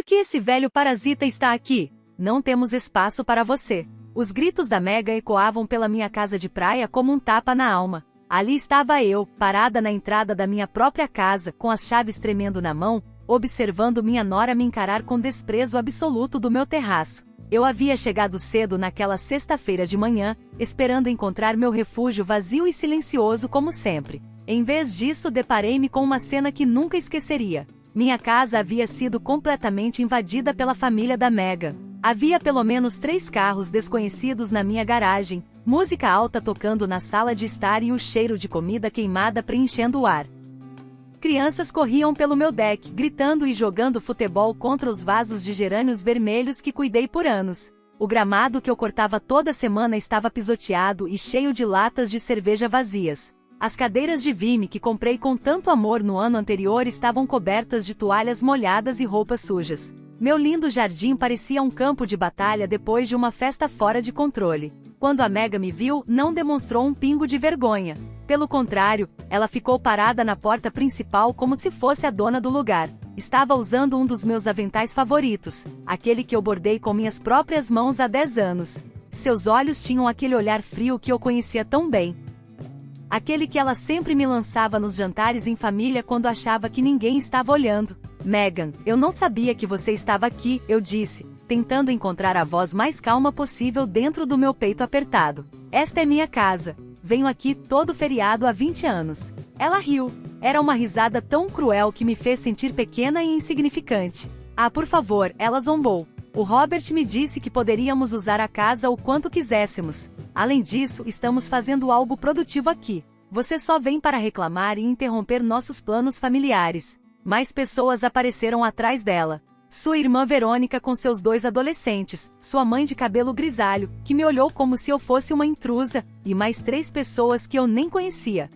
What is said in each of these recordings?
Por que esse velho parasita está aqui? Não temos espaço para você. Os gritos da Megan ecoavam pela minha casa de praia como um tapa na alma. Ali estava eu, parada na entrada da minha própria casa, com as chaves tremendo na mão, observando minha nora me encarar com desprezo absoluto do meu terraço. Eu havia chegado cedo naquela sexta-feira de manhã, esperando encontrar meu refúgio vazio e silencioso como sempre. Em vez disso, deparei-me com uma cena que nunca esqueceria. Minha casa havia sido completamente invadida pela família da Megan. Havia pelo menos 3 carros desconhecidos na minha garagem, música alta tocando na sala de estar e o cheiro de comida queimada preenchendo o ar. Crianças corriam pelo meu deck, gritando e jogando futebol contra os vasos de gerânios vermelhos que cuidei por anos. O gramado que eu cortava toda semana estava pisoteado e cheio de latas de cerveja vazias. As cadeiras de Vime que comprei com tanto amor no ano anterior estavam cobertas de toalhas molhadas e roupas sujas. Meu lindo jardim parecia um campo de batalha depois de uma festa fora de controle. Quando a Megan me viu, não demonstrou um pingo de vergonha. Pelo contrário, ela ficou parada na porta principal como se fosse a dona do lugar. Estava usando um dos meus aventais favoritos, aquele que eu bordei com minhas próprias mãos há 10 anos. Seus olhos tinham aquele olhar frio que eu conhecia tão bem. Aquele que ela sempre me lançava nos jantares em família quando achava que ninguém estava olhando. Megan, eu não sabia que você estava aqui, eu disse, tentando encontrar a voz mais calma possível dentro do meu peito apertado. Esta é minha casa. Venho aqui todo feriado há 20 anos. Ela riu. Era uma risada tão cruel que me fez sentir pequena e insignificante. Ah, por favor, ela zombou. O Robert me disse que poderíamos usar a casa o quanto quiséssemos. Além disso, estamos fazendo algo produtivo aqui. Você só vem para reclamar e interromper nossos planos familiares. Mais pessoas apareceram atrás dela. Sua irmã Verônica com seus 2 adolescentes, sua mãe de cabelo grisalho, que me olhou como se eu fosse uma intrusa, e mais 3 pessoas que eu nem conhecia.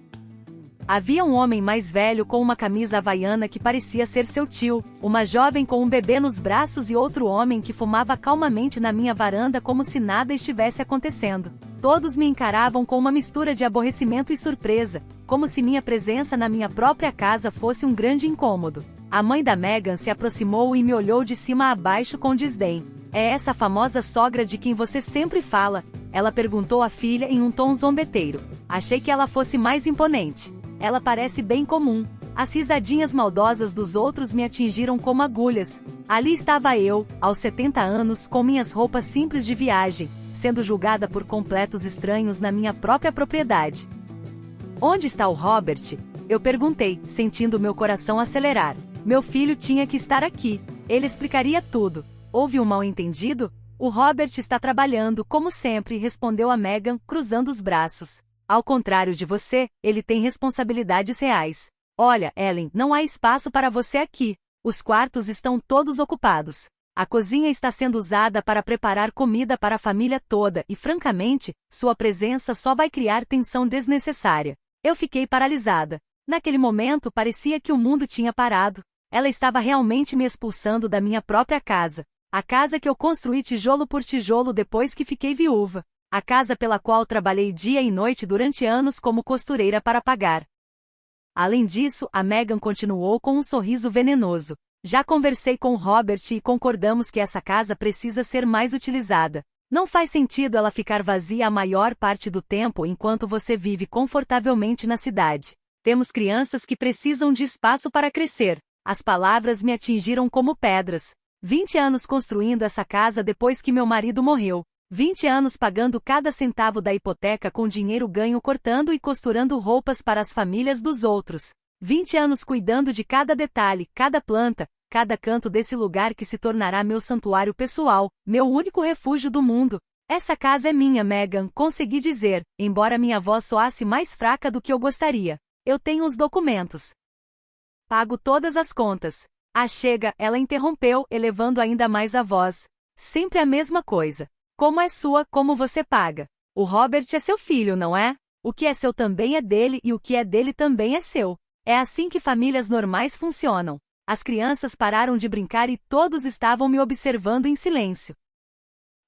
Havia um homem mais velho com uma camisa havaiana que parecia ser seu tio, uma jovem com um bebê nos braços e outro homem que fumava calmamente na minha varanda como se nada estivesse acontecendo. Todos me encaravam com uma mistura de aborrecimento e surpresa, como se minha presença na minha própria casa fosse um grande incômodo. A mãe da Megan se aproximou e me olhou de cima a baixo com desdém. É essa famosa sogra de quem você sempre fala? Ela perguntou à filha em um tom zombeteiro. Achei que ela fosse mais imponente. Ela parece bem comum. As risadinhas maldosas dos outros me atingiram como agulhas. Ali estava eu, aos 70 anos, com minhas roupas simples de viagem, sendo julgada por completos estranhos na minha própria propriedade. Onde está o Robert? Eu perguntei, sentindo meu coração acelerar. Meu filho tinha que estar aqui. Ele explicaria tudo. Houve um mal-entendido? O Robert está trabalhando, como sempre, respondeu a Megan, cruzando os braços. Ao contrário de você, ele tem responsabilidades reais. Olha, Ellen, não há espaço para você aqui. Os quartos estão todos ocupados. A cozinha está sendo usada para preparar comida para a família toda e, francamente, sua presença só vai criar tensão desnecessária. Eu fiquei paralisada. Naquele momento, parecia que o mundo tinha parado. Ela estava realmente me expulsando da minha própria casa. A casa que eu construí tijolo por tijolo depois que fiquei viúva. A casa pela qual trabalhei dia e noite durante anos como costureira para pagar. Além disso, a Megan continuou com um sorriso venenoso. Já conversei com o Robert e concordamos que essa casa precisa ser mais utilizada. Não faz sentido ela ficar vazia a maior parte do tempo enquanto você vive confortavelmente na cidade. Temos crianças que precisam de espaço para crescer. As palavras me atingiram como pedras. 20 anos construindo essa casa depois que meu marido morreu. 20 anos pagando cada centavo da hipoteca com dinheiro ganho cortando e costurando roupas para as famílias dos outros. 20 anos cuidando de cada detalhe, cada planta, cada canto desse lugar que se tornará meu santuário pessoal, meu único refúgio do mundo. Essa casa é minha, Megan, consegui dizer, embora minha voz soasse mais fraca do que eu gostaria. Eu tenho os documentos. Pago todas as contas. Ah, chega, ela interrompeu, elevando ainda mais a voz. Sempre a mesma coisa. Como é sua, como você paga. O Robert é seu filho, não é? O que é seu também é dele e o que é dele também é seu. É assim que famílias normais funcionam. As crianças pararam de brincar e todos estavam me observando em silêncio.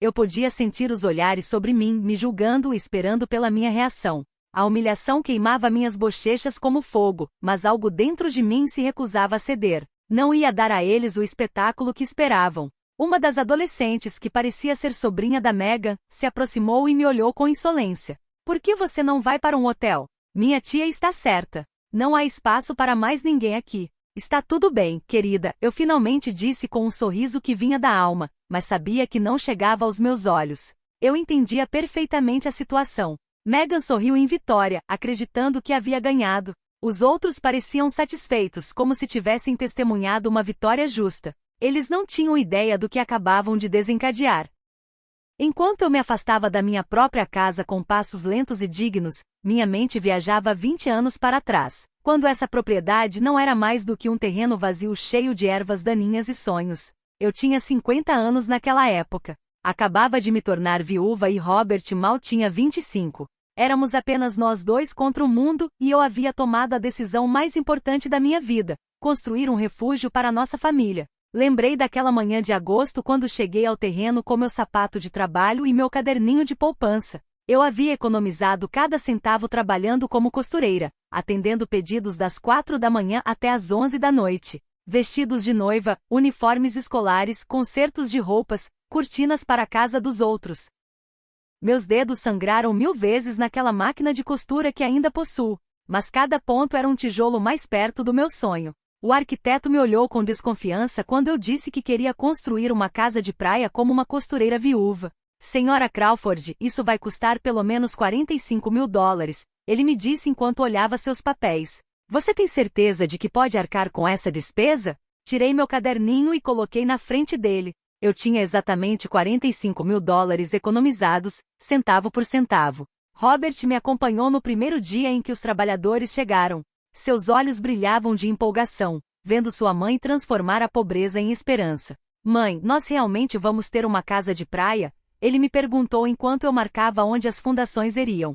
Eu podia sentir os olhares sobre mim, me julgando e esperando pela minha reação. A humilhação queimava minhas bochechas como fogo, mas algo dentro de mim se recusava a ceder. Não ia dar a eles o espetáculo que esperavam. Uma das adolescentes, que parecia ser sobrinha da Megan, se aproximou e me olhou com insolência. Por que você não vai para um hotel? Minha tia está certa. Não há espaço para mais ninguém aqui. Está tudo bem, querida, eu finalmente disse com um sorriso que vinha da alma, mas sabia que não chegava aos meus olhos. Eu entendia perfeitamente a situação. Megan sorriu em vitória, acreditando que havia ganhado. Os outros pareciam satisfeitos, como se tivessem testemunhado uma vitória justa. Eles não tinham ideia do que acabavam de desencadear. Enquanto eu me afastava da minha própria casa com passos lentos e dignos, minha mente viajava 20 anos para trás, quando essa propriedade não era mais do que um terreno vazio cheio de ervas daninhas e sonhos. Eu tinha 50 anos naquela época. Acabava de me tornar viúva e Robert mal tinha 25. Éramos apenas nós dois contra o mundo e eu havia tomado a decisão mais importante da minha vida: construir um refúgio para nossa família. Lembrei daquela manhã de agosto quando cheguei ao terreno com meu sapato de trabalho e meu caderninho de poupança. Eu havia economizado cada centavo trabalhando como costureira, atendendo pedidos das 4 da manhã até as 11 da noite. Vestidos de noiva, uniformes escolares, concertos de roupas, cortinas para a casa dos outros. Meus dedos sangraram 1000 vezes naquela máquina de costura que ainda possuo, mas cada ponto era um tijolo mais perto do meu sonho. O arquiteto me olhou com desconfiança quando eu disse que queria construir uma casa de praia como uma costureira viúva. Senhora Crawford, isso vai custar pelo menos $45.000, ele me disse enquanto olhava seus papéis. Você tem certeza de que pode arcar com essa despesa? Tirei meu caderninho e coloquei na frente dele. Eu tinha exatamente $45.000 economizados, centavo por centavo. Robert me acompanhou no primeiro dia em que os trabalhadores chegaram. Seus olhos brilhavam de empolgação, vendo sua mãe transformar a pobreza em esperança. Mãe, nós realmente vamos ter uma casa de praia? Ele me perguntou enquanto eu marcava onde as fundações iriam.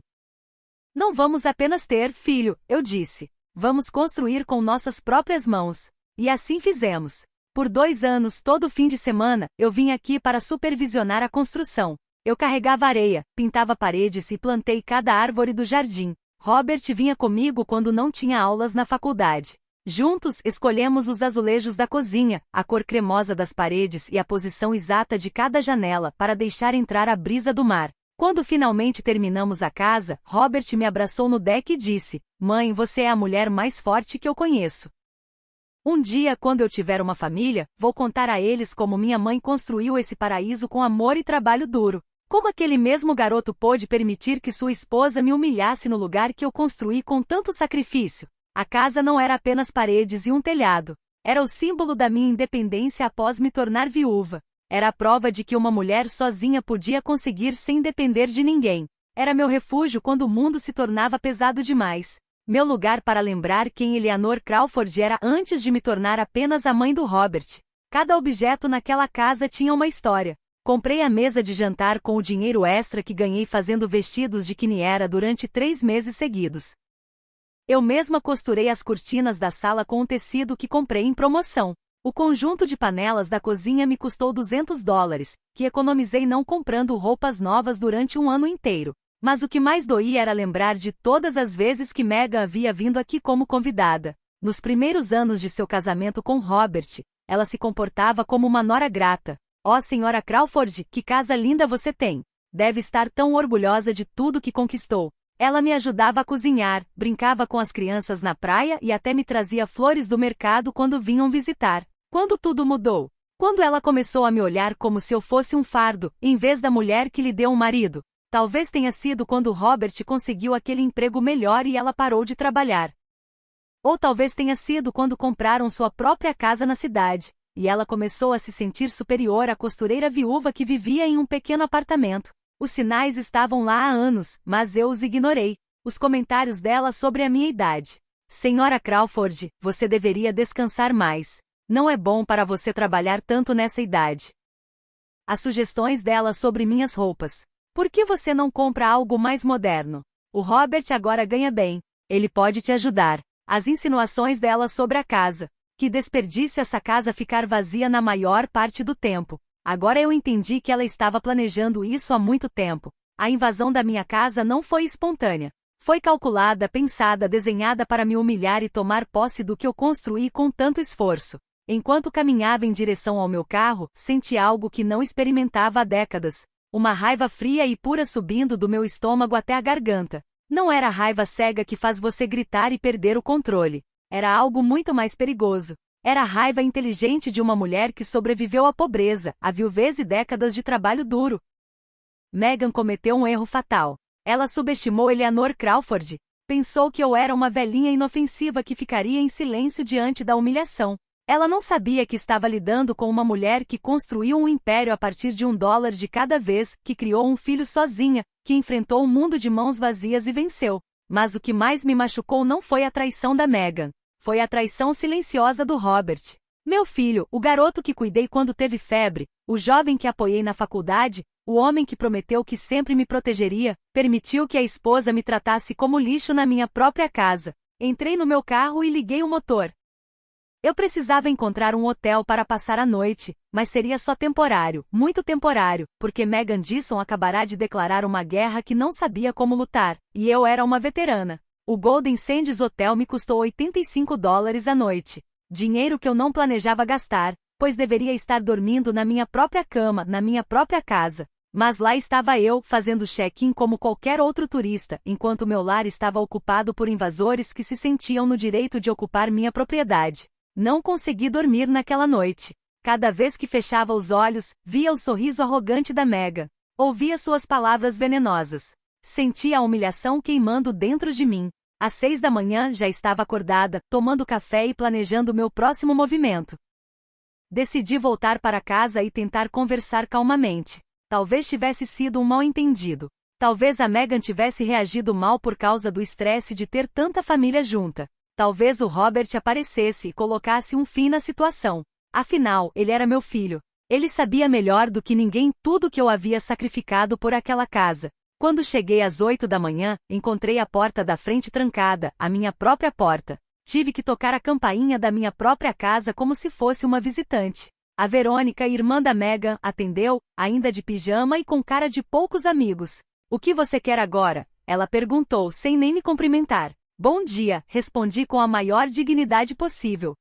Não vamos apenas ter, filho, eu disse. Vamos construir com nossas próprias mãos. E assim fizemos. Por 2 anos, todo fim de semana, eu vim aqui para supervisionar a construção. Eu carregava areia, pintava paredes e plantei cada árvore do jardim. Robert vinha comigo quando não tinha aulas na faculdade. Juntos, escolhemos os azulejos da cozinha, a cor cremosa das paredes e a posição exata de cada janela para deixar entrar a brisa do mar. Quando finalmente terminamos a casa, Robert me abraçou no deck e disse: Mãe, você é a mulher mais forte que eu conheço. Um dia, quando eu tiver uma família, vou contar a eles como minha mãe construiu esse paraíso com amor e trabalho duro. Como aquele mesmo garoto pôde permitir que sua esposa me humilhasse no lugar que eu construí com tanto sacrifício? A casa não era apenas paredes e um telhado. Era o símbolo da minha independência após me tornar viúva. Era a prova de que uma mulher sozinha podia conseguir sem depender de ninguém. Era meu refúgio quando o mundo se tornava pesado demais. Meu lugar para lembrar quem Eleanor Crawford era antes de me tornar apenas a mãe do Robert. Cada objeto naquela casa tinha uma história. Comprei a mesa de jantar com o dinheiro extra que ganhei fazendo vestidos de quiniera durante 3 meses seguidos. Eu mesma costurei as cortinas da sala com um tecido que comprei em promoção. O conjunto de panelas da cozinha me custou $200, que economizei não comprando roupas novas durante um ano inteiro. Mas o que mais doía era lembrar de todas as vezes que Megan havia vindo aqui como convidada. Nos primeiros anos de seu casamento com Robert, ela se comportava como uma nora grata. Oh, senhora Crawford, que casa linda você tem! Deve estar tão orgulhosa de tudo que conquistou. Ela me ajudava a cozinhar, brincava com as crianças na praia e até me trazia flores do mercado quando vinham visitar. Quando tudo mudou? Quando ela começou a me olhar como se eu fosse um fardo, em vez da mulher que lhe deu um marido. Talvez tenha sido quando Robert conseguiu aquele emprego melhor e ela parou de trabalhar. Ou talvez tenha sido quando compraram sua própria casa na cidade. E ela começou a se sentir superior à costureira viúva que vivia em um pequeno apartamento. Os sinais estavam lá há anos, mas eu os ignorei. Os comentários dela sobre a minha idade. Senhora Crawford, você deveria descansar mais. Não é bom para você trabalhar tanto nessa idade. As sugestões dela sobre minhas roupas. Por que você não compra algo mais moderno? O Robert agora ganha bem. Ele pode te ajudar. As insinuações dela sobre a casa. Que desperdício essa casa ficar vazia na maior parte do tempo. Agora eu entendi que ela estava planejando isso há muito tempo. A invasão da minha casa não foi espontânea. Foi calculada, pensada, desenhada para me humilhar e tomar posse do que eu construí com tanto esforço. Enquanto caminhava em direção ao meu carro, senti algo que não experimentava há décadas. Uma raiva fria e pura subindo do meu estômago até a garganta. Não era a raiva cega que faz você gritar e perder o controle. Era algo muito mais perigoso. Era a raiva inteligente de uma mulher que sobreviveu à pobreza, à viuvez e décadas de trabalho duro. Meghan cometeu um erro fatal. Ela subestimou Eleanor Crawford. Pensou que eu era uma velhinha inofensiva que ficaria em silêncio diante da humilhação. Ela não sabia que estava lidando com uma mulher que construiu um império a partir de $1 de cada vez, que criou um filho sozinha, que enfrentou o mundo de mãos vazias e venceu. Mas o que mais me machucou não foi a traição da Meghan. Foi a traição silenciosa do Robert. Meu filho, o garoto que cuidei quando teve febre, o jovem que apoiei na faculdade, o homem que prometeu que sempre me protegeria, permitiu que a esposa me tratasse como lixo na minha própria casa. Entrei no meu carro e liguei o motor. Eu precisava encontrar um hotel para passar a noite, mas seria só temporário, muito temporário, porque Meghan Dyson acabará de declarar uma guerra que não sabia como lutar, e eu era uma veterana. O Golden Sands Hotel me custou $85 a noite. Dinheiro que eu não planejava gastar, pois deveria estar dormindo na minha própria cama, na minha própria casa. Mas lá estava eu, fazendo check-in como qualquer outro turista, enquanto meu lar estava ocupado por invasores que se sentiam no direito de ocupar minha propriedade. Não consegui dormir naquela noite. Cada vez que fechava os olhos, via o sorriso arrogante da Meghan. Ouvia suas palavras venenosas. Sentia a humilhação queimando dentro de mim. Às 6 da manhã já estava acordada, tomando café e planejando meu próximo movimento. Decidi voltar para casa e tentar conversar calmamente. Talvez tivesse sido um mal-entendido. Talvez a Meghan tivesse reagido mal por causa do estresse de ter tanta família junta. Talvez o Robert aparecesse e colocasse um fim na situação. Afinal, ele era meu filho. Ele sabia melhor do que ninguém tudo que eu havia sacrificado por aquela casa. Quando cheguei às 8 da manhã, encontrei a porta da frente trancada, a minha própria porta. Tive que tocar a campainha da minha própria casa como se fosse uma visitante. A Verônica, irmã da Meghan, atendeu, ainda de pijama e com cara de poucos amigos. "O que você quer agora?" ela perguntou sem nem me cumprimentar. "Bom dia", respondi com a maior dignidade possível.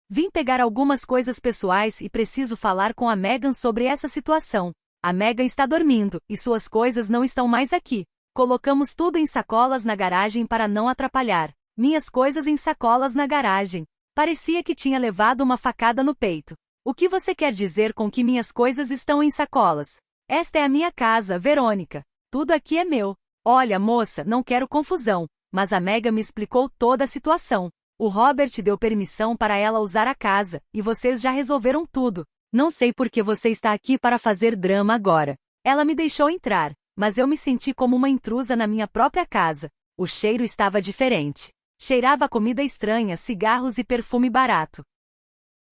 "Vim pegar algumas coisas pessoais e preciso falar com a Meghan sobre essa situação. A Meghan está dormindo, e suas coisas não estão mais aqui. Colocamos tudo em sacolas na garagem para não atrapalhar. Minhas coisas em sacolas na garagem." Parecia que tinha levado uma facada no peito. "O que você quer dizer com que minhas coisas estão em sacolas? Esta é a minha casa, Verônica. Tudo aqui é meu." "Olha, moça, não quero confusão. Mas a Meghan me explicou toda a situação. O Robert deu permissão para ela usar a casa, e vocês já resolveram tudo. Não sei por que você está aqui para fazer drama agora." Ela me deixou entrar, mas eu me senti como uma intrusa na minha própria casa. O cheiro estava diferente. Cheirava a comida estranha, cigarros e perfume barato.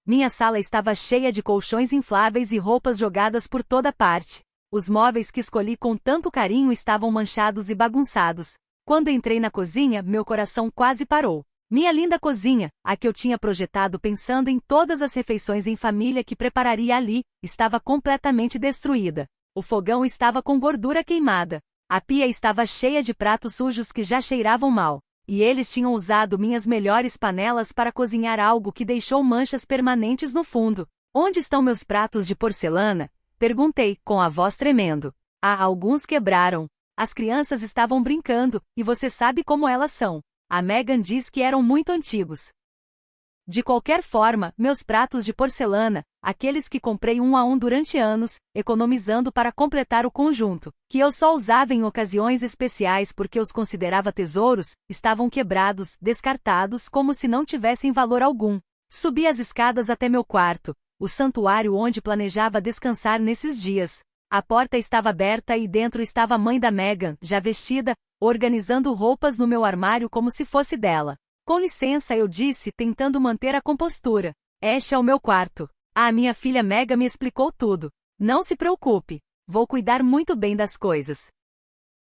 Minha sala estava cheia de colchões infláveis e roupas jogadas por toda parte. Os móveis que escolhi com tanto carinho estavam manchados e bagunçados. Quando entrei na cozinha, meu coração quase parou. Minha linda cozinha, a que eu tinha projetado pensando em todas as refeições em família que prepararia ali, estava completamente destruída. O fogão estava com gordura queimada. A pia estava cheia de pratos sujos que já cheiravam mal. E eles tinham usado minhas melhores panelas para cozinhar algo que deixou manchas permanentes no fundo. "Onde estão meus pratos de porcelana?" perguntei, com a voz tremendo. Alguns quebraram. As crianças estavam brincando, e você sabe como elas são. A Meghan diz que eram muito antigos. De qualquer forma, meus pratos de porcelana, aqueles que comprei um a um durante anos, economizando para completar o conjunto, que eu só usava em ocasiões especiais porque os considerava tesouros, estavam quebrados, descartados como se não tivessem valor algum. Subi as escadas até meu quarto, o santuário onde planejava descansar nesses dias. A porta estava aberta e dentro estava a mãe da Meghan, já vestida, organizando roupas no meu armário como se fosse dela. "Com licença", eu disse, tentando manter a compostura. "Este é o meu quarto. A minha filha Meghan me explicou tudo. Não se preocupe. Vou cuidar muito bem das coisas.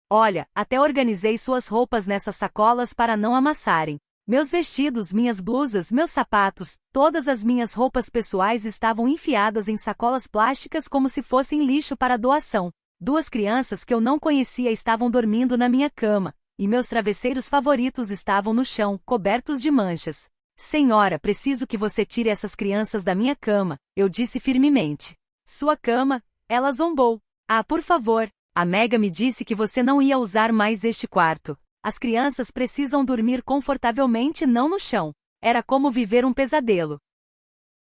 Olha, até organizei suas roupas nessas sacolas para não amassarem. Meus vestidos, minhas blusas, meus sapatos, todas as minhas roupas pessoais estavam enfiadas em sacolas plásticas como se fossem lixo para doação. 2 crianças que eu não conhecia estavam dormindo na minha cama, e meus travesseiros favoritos estavam no chão, cobertos de manchas. Senhora, preciso que você tire essas crianças da minha cama, eu disse firmemente. Sua cama? Ela zombou. Ah, por favor. A Megan me disse que você não ia usar mais este quarto. As crianças precisam dormir confortavelmente, não no chão. Era como viver um pesadelo.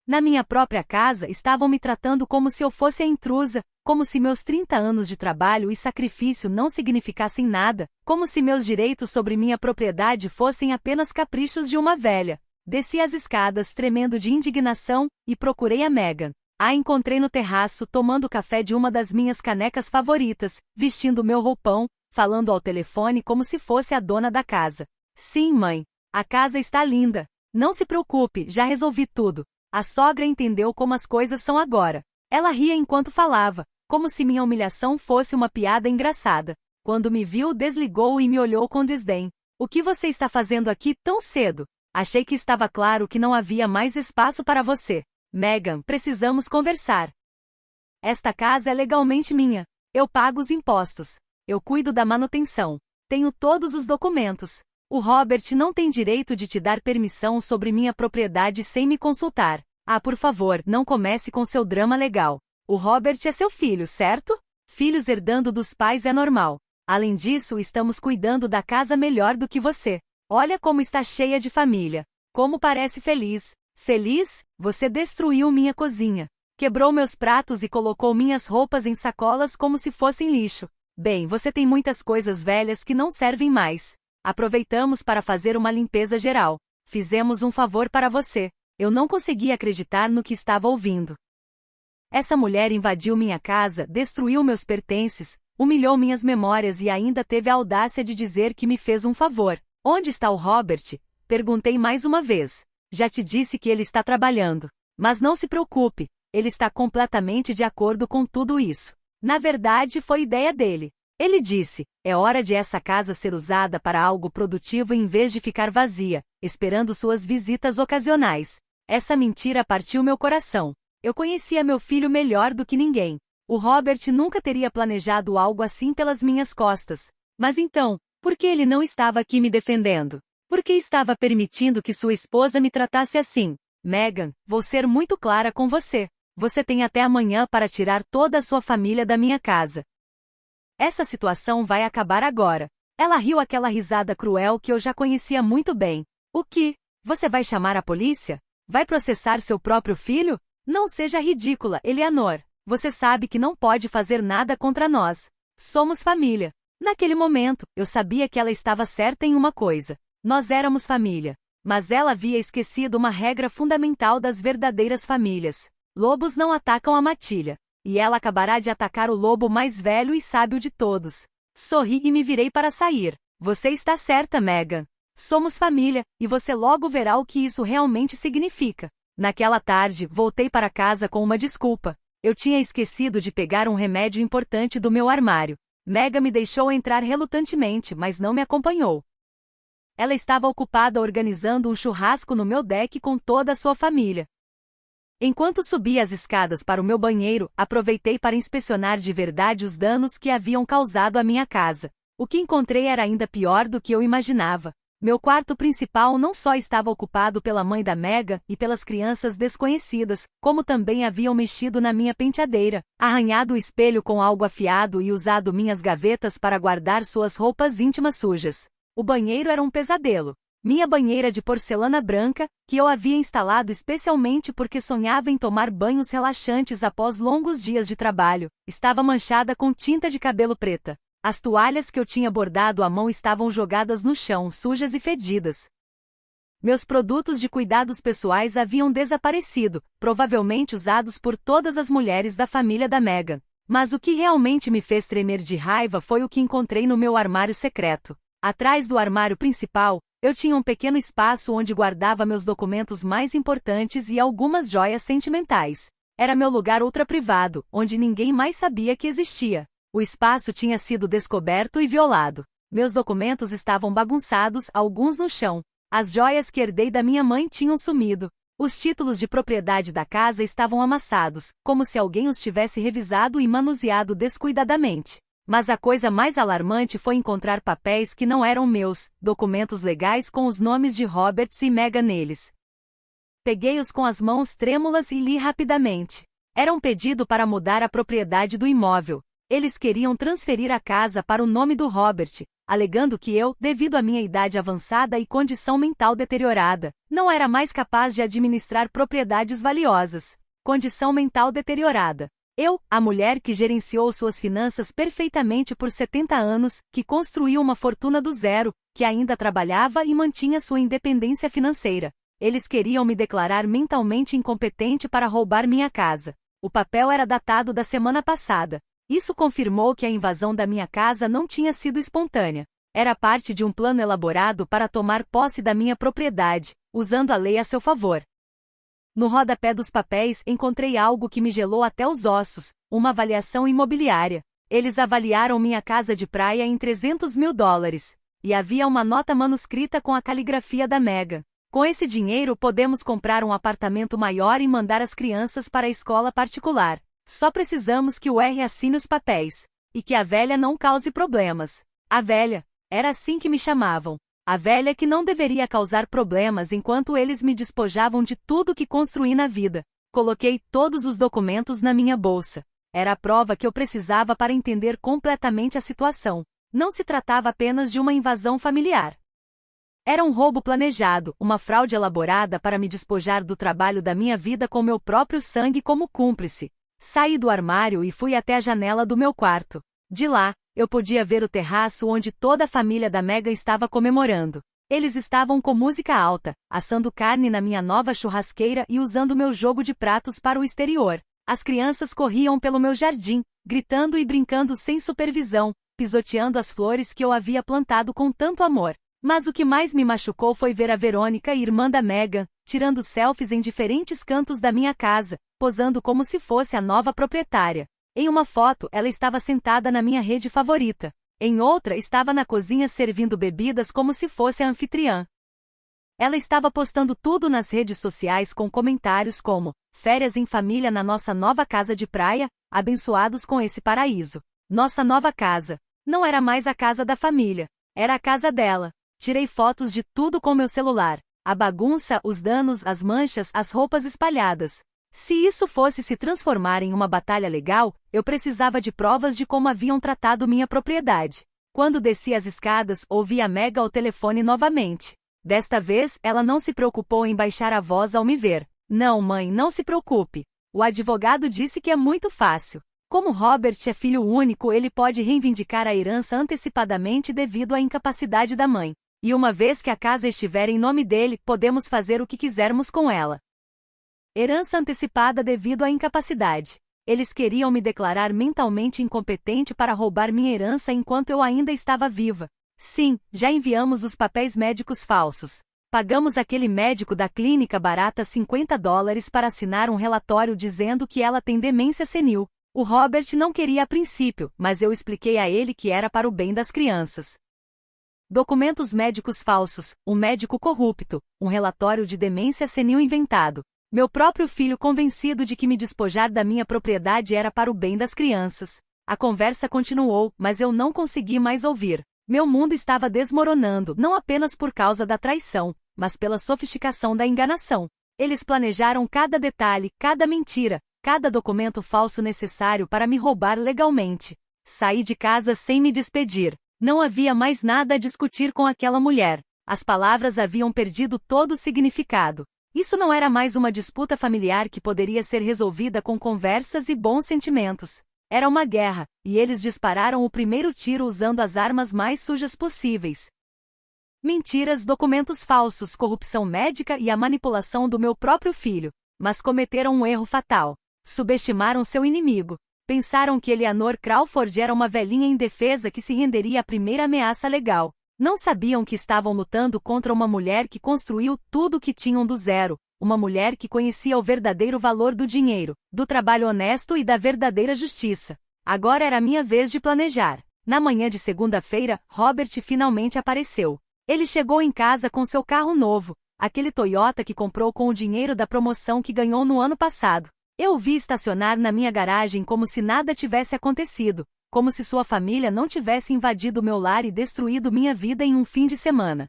Na minha própria casa, estavam me tratando como se eu fosse a intrusa, como se meus 30 anos de trabalho e sacrifício não significassem nada, como se meus direitos sobre minha propriedade fossem apenas caprichos de uma velha. Desci as escadas tremendo de indignação e procurei a Megan. A encontrei no terraço tomando café de uma das minhas canecas favoritas, vestindo meu roupão, falando ao telefone como se fosse a dona da casa. Sim, mãe. A casa está linda. Não se preocupe, já resolvi tudo. A sogra entendeu como as coisas são agora. Ela ria enquanto falava, como se minha humilhação fosse uma piada engraçada. Quando me viu, desligou e me olhou com desdém. O que você está fazendo aqui tão cedo? Achei que estava claro que não havia mais espaço para você. Megan, precisamos conversar. Esta casa é legalmente minha. Eu pago os impostos. Eu cuido da manutenção. Tenho todos os documentos. O Robert não tem direito de te dar permissão sobre minha propriedade sem me consultar. Ah, por favor, não comece com seu drama legal. O Robert é seu filho, certo? Filhos herdando dos pais é normal. Além disso, estamos cuidando da casa melhor do que você. Olha como está cheia de família. Como parece feliz. Feliz? Você destruiu minha cozinha. Quebrou meus pratos e colocou minhas roupas em sacolas como se fossem lixo. Bem, você tem muitas coisas velhas que não servem mais. Aproveitamos para fazer uma limpeza geral. Fizemos um favor para você. Eu não conseguia acreditar no que estava ouvindo. Essa mulher invadiu minha casa, destruiu meus pertences, humilhou minhas memórias e ainda teve a audácia de dizer que me fez um favor. Onde está o Robert? Perguntei mais uma vez. Já te disse que ele está trabalhando. Mas não se preocupe, ele está completamente de acordo com tudo isso. Na verdade, foi ideia dele. Ele disse, é hora de essa casa ser usada para algo produtivo em vez de ficar vazia, esperando suas visitas ocasionais. Essa mentira partiu meu coração. Eu conhecia meu filho melhor do que ninguém. O Robert nunca teria planejado algo assim pelas minhas costas. Mas então, por que ele não estava aqui me defendendo? Por que estava permitindo que sua esposa me tratasse assim? Megan, vou ser muito clara com você. Você tem até amanhã para tirar toda a sua família da minha casa. Essa situação vai acabar agora. Ela riu aquela risada cruel que eu já conhecia muito bem. O que? Você vai chamar a polícia? Vai processar seu próprio filho? Não seja ridícula, Eleanor. Você sabe que não pode fazer nada contra nós. Somos família. Naquele momento, eu sabia que ela estava certa em uma coisa. Nós éramos família. Mas ela havia esquecido uma regra fundamental das verdadeiras famílias. Lobos não atacam a matilha. E ela acabará de atacar o lobo mais velho e sábio de todos. Sorri e me virei para sair. Você está certa, Megan. Somos família, e você logo verá o que isso realmente significa. Naquela tarde, voltei para casa com uma desculpa. Eu tinha esquecido de pegar um remédio importante do meu armário. Megan me deixou entrar relutantemente, mas não me acompanhou. Ela estava ocupada organizando um churrasco no meu deck com toda a sua família. Enquanto subia as escadas para o meu banheiro, aproveitei para inspecionar de verdade os danos que haviam causado à minha casa. O que encontrei era ainda pior do que eu imaginava. Meu quarto principal não só estava ocupado pela mãe da Megan e pelas crianças desconhecidas, como também haviam mexido na minha penteadeira, arranhado o espelho com algo afiado e usado minhas gavetas para guardar suas roupas íntimas sujas. O banheiro era um pesadelo. Minha banheira de porcelana branca, que eu havia instalado especialmente porque sonhava em tomar banhos relaxantes após longos dias de trabalho, estava manchada com tinta de cabelo preta. As toalhas que eu tinha bordado à mão estavam jogadas no chão, sujas e fedidas. Meus produtos de cuidados pessoais haviam desaparecido, provavelmente usados por todas as mulheres da família da Megan. Mas o que realmente me fez tremer de raiva foi o que encontrei no meu armário secreto. Atrás do armário principal, eu tinha um pequeno espaço onde guardava meus documentos mais importantes e algumas joias sentimentais. Era meu lugar ultra-privado, onde ninguém mais sabia que existia. O espaço tinha sido descoberto e violado. Meus documentos estavam bagunçados, alguns no chão. As joias que herdei da minha mãe tinham sumido. Os títulos de propriedade da casa estavam amassados, como se alguém os tivesse revisado e manuseado descuidadamente. Mas a coisa mais alarmante foi encontrar papéis que não eram meus, documentos legais com os nomes de Roberts e Megan neles. Peguei-os com as mãos trêmulas e li rapidamente. Era um pedido para mudar a propriedade do imóvel. Eles queriam transferir a casa para o nome do Robert, alegando que eu, devido à minha idade avançada e condição mental deteriorada, não era mais capaz de administrar propriedades valiosas. Condição mental deteriorada. Eu, a mulher que gerenciou suas finanças perfeitamente por 70 anos, que construiu uma fortuna do zero, que ainda trabalhava e mantinha sua independência financeira. Eles queriam me declarar mentalmente incompetente para roubar minha casa. O papel era datado da semana passada. Isso confirmou que a invasão da minha casa não tinha sido espontânea. Era parte de um plano elaborado para tomar posse da minha propriedade, usando a lei a seu favor. No rodapé dos papéis encontrei algo que me gelou até os ossos, uma avaliação imobiliária. Eles avaliaram minha casa de praia em $300 mil, e havia uma nota manuscrita com a caligrafia da Megan. Com esse dinheiro podemos comprar um apartamento maior e mandar as crianças para a escola particular. Só precisamos que o R assine os papéis. E que a velha não cause problemas. A velha. Era assim que me chamavam. A velha que não deveria causar problemas enquanto eles me despojavam de tudo que construí na vida. Coloquei todos os documentos na minha bolsa. Era a prova que eu precisava para entender completamente a situação. Não se tratava apenas de uma invasão familiar. Era um roubo planejado, uma fraude elaborada para me despojar do trabalho da minha vida com meu próprio sangue como cúmplice. Saí do armário e fui até a janela do meu quarto. De lá, eu podia ver o terraço onde toda a família da Megan estava comemorando. Eles estavam com música alta, assando carne na minha nova churrasqueira e usando meu jogo de pratos para o exterior. As crianças corriam pelo meu jardim, gritando e brincando sem supervisão, pisoteando as flores que eu havia plantado com tanto amor. Mas o que mais me machucou foi ver a Verônica, irmã da Megan, tirando selfies em diferentes cantos da minha casa, posando como se fosse a nova proprietária. Em uma foto, ela estava sentada na minha rede favorita. Em outra, estava na cozinha servindo bebidas como se fosse a anfitriã. Ela estava postando tudo nas redes sociais com comentários como: férias em família na nossa nova casa de praia, abençoados com esse paraíso. Nossa nova casa. Não era mais a casa da família. Era a casa dela. Tirei fotos de tudo com meu celular. A bagunça, os danos, as manchas, as roupas espalhadas. Se isso fosse se transformar em uma batalha legal, eu precisava de provas de como haviam tratado minha propriedade. Quando desci as escadas, ouvi a Megan ao telefone novamente. Desta vez, ela não se preocupou em baixar a voz ao me ver. Não, mãe, não se preocupe. O advogado disse que é muito fácil. Como Robert é filho único, ele pode reivindicar a herança antecipadamente devido à incapacidade da mãe. E uma vez que a casa estiver em nome dele, podemos fazer o que quisermos com ela. Herança antecipada devido à incapacidade. Eles queriam me declarar mentalmente incompetente para roubar minha herança enquanto eu ainda estava viva. Sim, já enviamos os papéis médicos falsos. Pagamos aquele médico da clínica barata $50 para assinar um relatório dizendo que ela tem demência senil. O Robert não queria a princípio, mas eu expliquei a ele que era para o bem das crianças. Documentos médicos falsos, um médico corrupto, um relatório de demência senil inventado. Meu próprio filho convencido de que me despojar da minha propriedade era para o bem das crianças. A conversa continuou, mas eu não consegui mais ouvir. Meu mundo estava desmoronando, não apenas por causa da traição, mas pela sofisticação da enganação. Eles planejaram cada detalhe, cada mentira, cada documento falso necessário para me roubar legalmente. Saí de casa sem me despedir. Não havia mais nada a discutir com aquela mulher. As palavras haviam perdido todo o significado. Isso não era mais uma disputa familiar que poderia ser resolvida com conversas e bons sentimentos. Era uma guerra, e eles dispararam o primeiro tiro usando as armas mais sujas possíveis. Mentiras, documentos falsos, corrupção médica e a manipulação do meu próprio filho. Mas cometeram um erro fatal. Subestimaram seu inimigo. Pensaram que Eleanor Crawford era uma velhinha indefesa que se renderia à primeira ameaça legal. Não sabiam que estavam lutando contra uma mulher que construiu tudo o que tinham do zero, uma mulher que conhecia o verdadeiro valor do dinheiro, do trabalho honesto e da verdadeira justiça. Agora era minha vez de planejar. Na manhã de segunda-feira, Robert finalmente apareceu. Ele chegou em casa com seu carro novo, aquele Toyota que comprou com o dinheiro da promoção que ganhou no ano passado. Eu o vi estacionar na minha garagem como se nada tivesse acontecido, como se sua família não tivesse invadido meu lar e destruído minha vida em um fim de semana.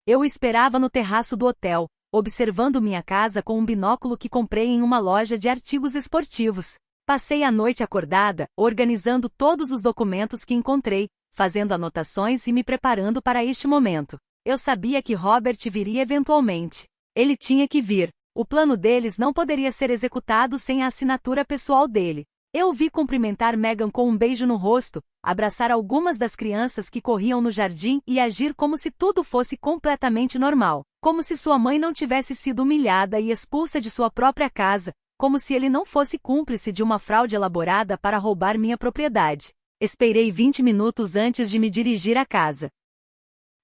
Eu o esperava no terraço do hotel, observando minha casa com um binóculo que comprei em uma loja de artigos esportivos. Passei a noite acordada, organizando todos os documentos que encontrei, fazendo anotações e me preparando para este momento. Eu sabia que Robert viria eventualmente. Ele tinha que vir. O plano deles não poderia ser executado sem a assinatura pessoal dele. Eu o vi cumprimentar Megan com um beijo no rosto, abraçar algumas das crianças que corriam no jardim e agir como se tudo fosse completamente normal. Como se sua mãe não tivesse sido humilhada e expulsa de sua própria casa, como se ele não fosse cúmplice de uma fraude elaborada para roubar minha propriedade. Esperei 20 minutos antes de me dirigir à casa.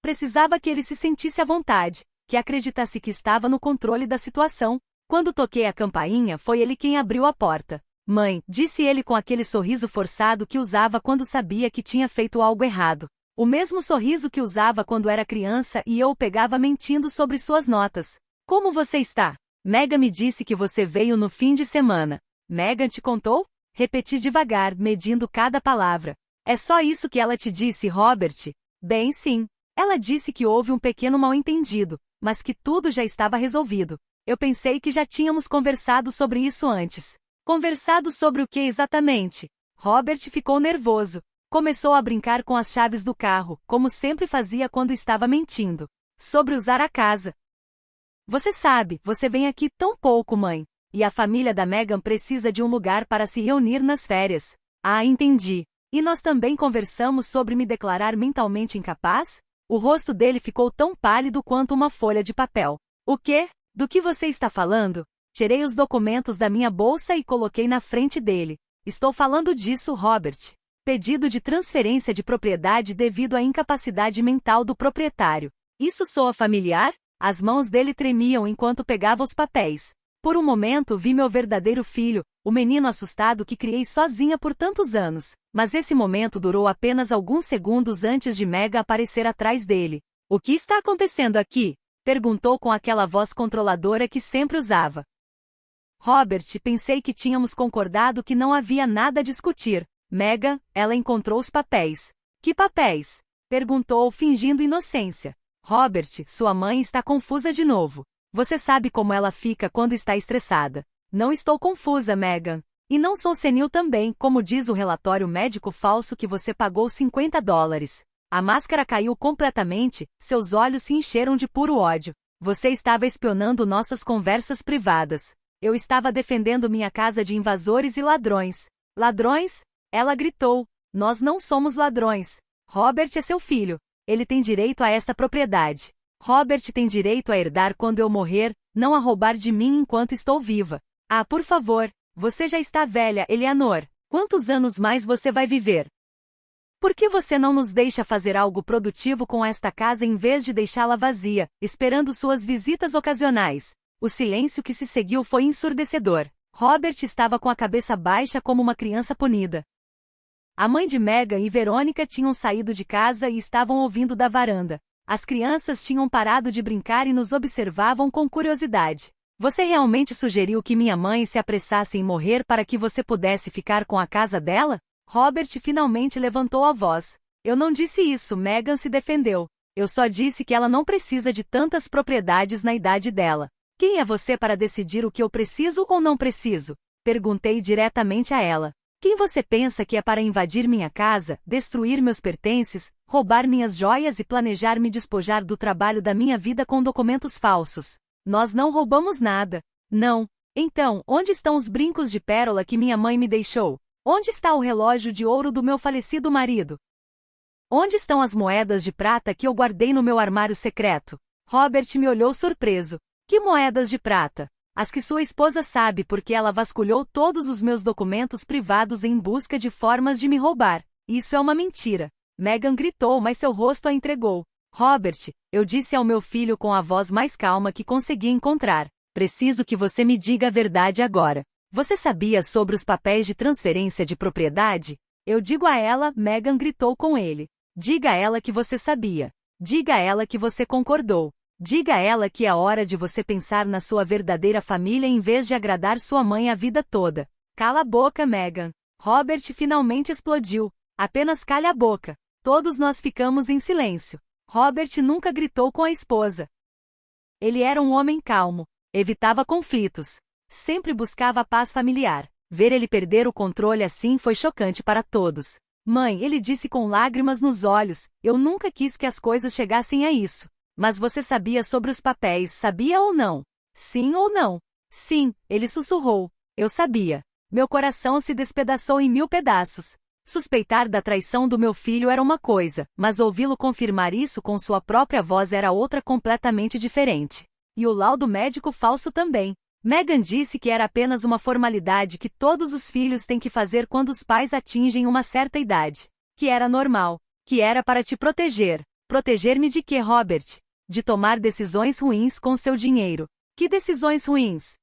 Precisava que ele se sentisse à vontade, que acreditasse que estava no controle da situação. Quando toquei a campainha, foi ele quem abriu a porta. Mãe, disse ele com aquele sorriso forçado que usava quando sabia que tinha feito algo errado. O mesmo sorriso que usava quando era criança e eu o pegava mentindo sobre suas notas. Como você está? Megan me disse que você veio no fim de semana. Megan te contou? Repeti devagar, medindo cada palavra. É só isso que ela te disse, Robert? Bem, sim. Ela disse que houve um pequeno mal-entendido, mas que tudo já estava resolvido. Eu pensei que já tínhamos conversado sobre isso antes. Conversado sobre o que exatamente? Robert ficou nervoso. Começou a brincar com as chaves do carro, como sempre fazia quando estava mentindo. Sobre usar a casa. Você sabe, você vem aqui tão pouco, mãe. E a família da Megan precisa de um lugar para se reunir nas férias. Ah, entendi. E nós também conversamos sobre me declarar mentalmente incapaz? O rosto dele ficou tão pálido quanto uma folha de papel. O quê? Do que você está falando? Tirei os documentos da minha bolsa e coloquei na frente dele. Estou falando disso, Robert. Pedido de transferência de propriedade devido à incapacidade mental do proprietário. Isso soa familiar? As mãos dele tremiam enquanto pegava os papéis. Por um momento vi meu verdadeiro filho, o menino assustado que criei sozinha por tantos anos. Mas esse momento durou apenas alguns segundos antes de Megan aparecer atrás dele. O que está acontecendo aqui? Perguntou com aquela voz controladora que sempre usava. Robert, pensei que tínhamos concordado que não havia nada a discutir. Megan, ela encontrou os papéis. Que papéis? Perguntou, fingindo inocência. Robert, sua mãe está confusa de novo. Você sabe como ela fica quando está estressada. Não estou confusa, Megan. E não sou senil também, como diz o relatório médico falso que você pagou $50. A máscara caiu completamente, seus olhos se encheram de puro ódio. Você estava espionando nossas conversas privadas. Eu estava defendendo minha casa de invasores e ladrões. Ladrões? Ela gritou. Nós não somos ladrões. Robert é seu filho. Ele tem direito a esta propriedade. Robert tem direito a herdar quando eu morrer, não a roubar de mim enquanto estou viva. Ah, por favor, você já está velha, Eleanor. Quantos anos mais você vai viver? Por que você não nos deixa fazer algo produtivo com esta casa em vez de deixá-la vazia, esperando suas visitas ocasionais? O silêncio que se seguiu foi ensurdecedor. Robert estava com a cabeça baixa como uma criança punida. A mãe de Megan e Verônica tinham saído de casa e estavam ouvindo da varanda. As crianças tinham parado de brincar e nos observavam com curiosidade. Você realmente sugeriu que minha mãe se apressasse em morrer para que você pudesse ficar com a casa dela? Robert finalmente levantou a voz. Eu não disse isso, Megan se defendeu. Eu só disse que ela não precisa de tantas propriedades na idade dela. Quem é você para decidir o que eu preciso ou não preciso? Perguntei diretamente a ela. Quem você pensa que é para invadir minha casa, destruir meus pertences, roubar minhas joias e planejar me despojar do trabalho da minha vida com documentos falsos? Nós não roubamos nada. Não. Então, onde estão os brincos de pérola que minha mãe me deixou? Onde está o relógio de ouro do meu falecido marido? Onde estão as moedas de prata que eu guardei no meu armário secreto? Robert me olhou surpreso. Que moedas de prata? As que sua esposa sabe porque ela vasculhou todos os meus documentos privados em busca de formas de me roubar. Isso é uma mentira. Megan gritou, mas seu rosto a entregou. Robert, eu disse ao meu filho com a voz mais calma que consegui encontrar. Preciso que você me diga a verdade agora. Você sabia sobre os papéis de transferência de propriedade? Eu digo a ela, Megan gritou com ele. Diga a ela que você sabia. Diga a ela que você concordou. Diga a ela que é hora de você pensar na sua verdadeira família em vez de agradar sua mãe a vida toda. Cala a boca, Megan. Robert finalmente explodiu. Apenas calha a boca. Todos nós ficamos em silêncio. Robert nunca gritou com a esposa. Ele era um homem calmo, evitava conflitos, sempre buscava a paz familiar. Ver ele perder o controle assim foi chocante para todos. Mãe, ele disse com lágrimas nos olhos, eu nunca quis que as coisas chegassem a isso. Mas você sabia sobre os papéis, sabia ou não? Sim ou não? Sim, ele sussurrou. Eu sabia. Meu coração se despedaçou em 1000 pedaços. Suspeitar da traição do meu filho era uma coisa, mas ouvi-lo confirmar isso com sua própria voz era outra completamente diferente. E o laudo médico falso também. Meghan disse que era apenas uma formalidade que todos os filhos têm que fazer quando os pais atingem uma certa idade. Que era normal. Que era para te proteger. Proteger-me de quê, Robert? De tomar decisões ruins com seu dinheiro. Que decisões ruins?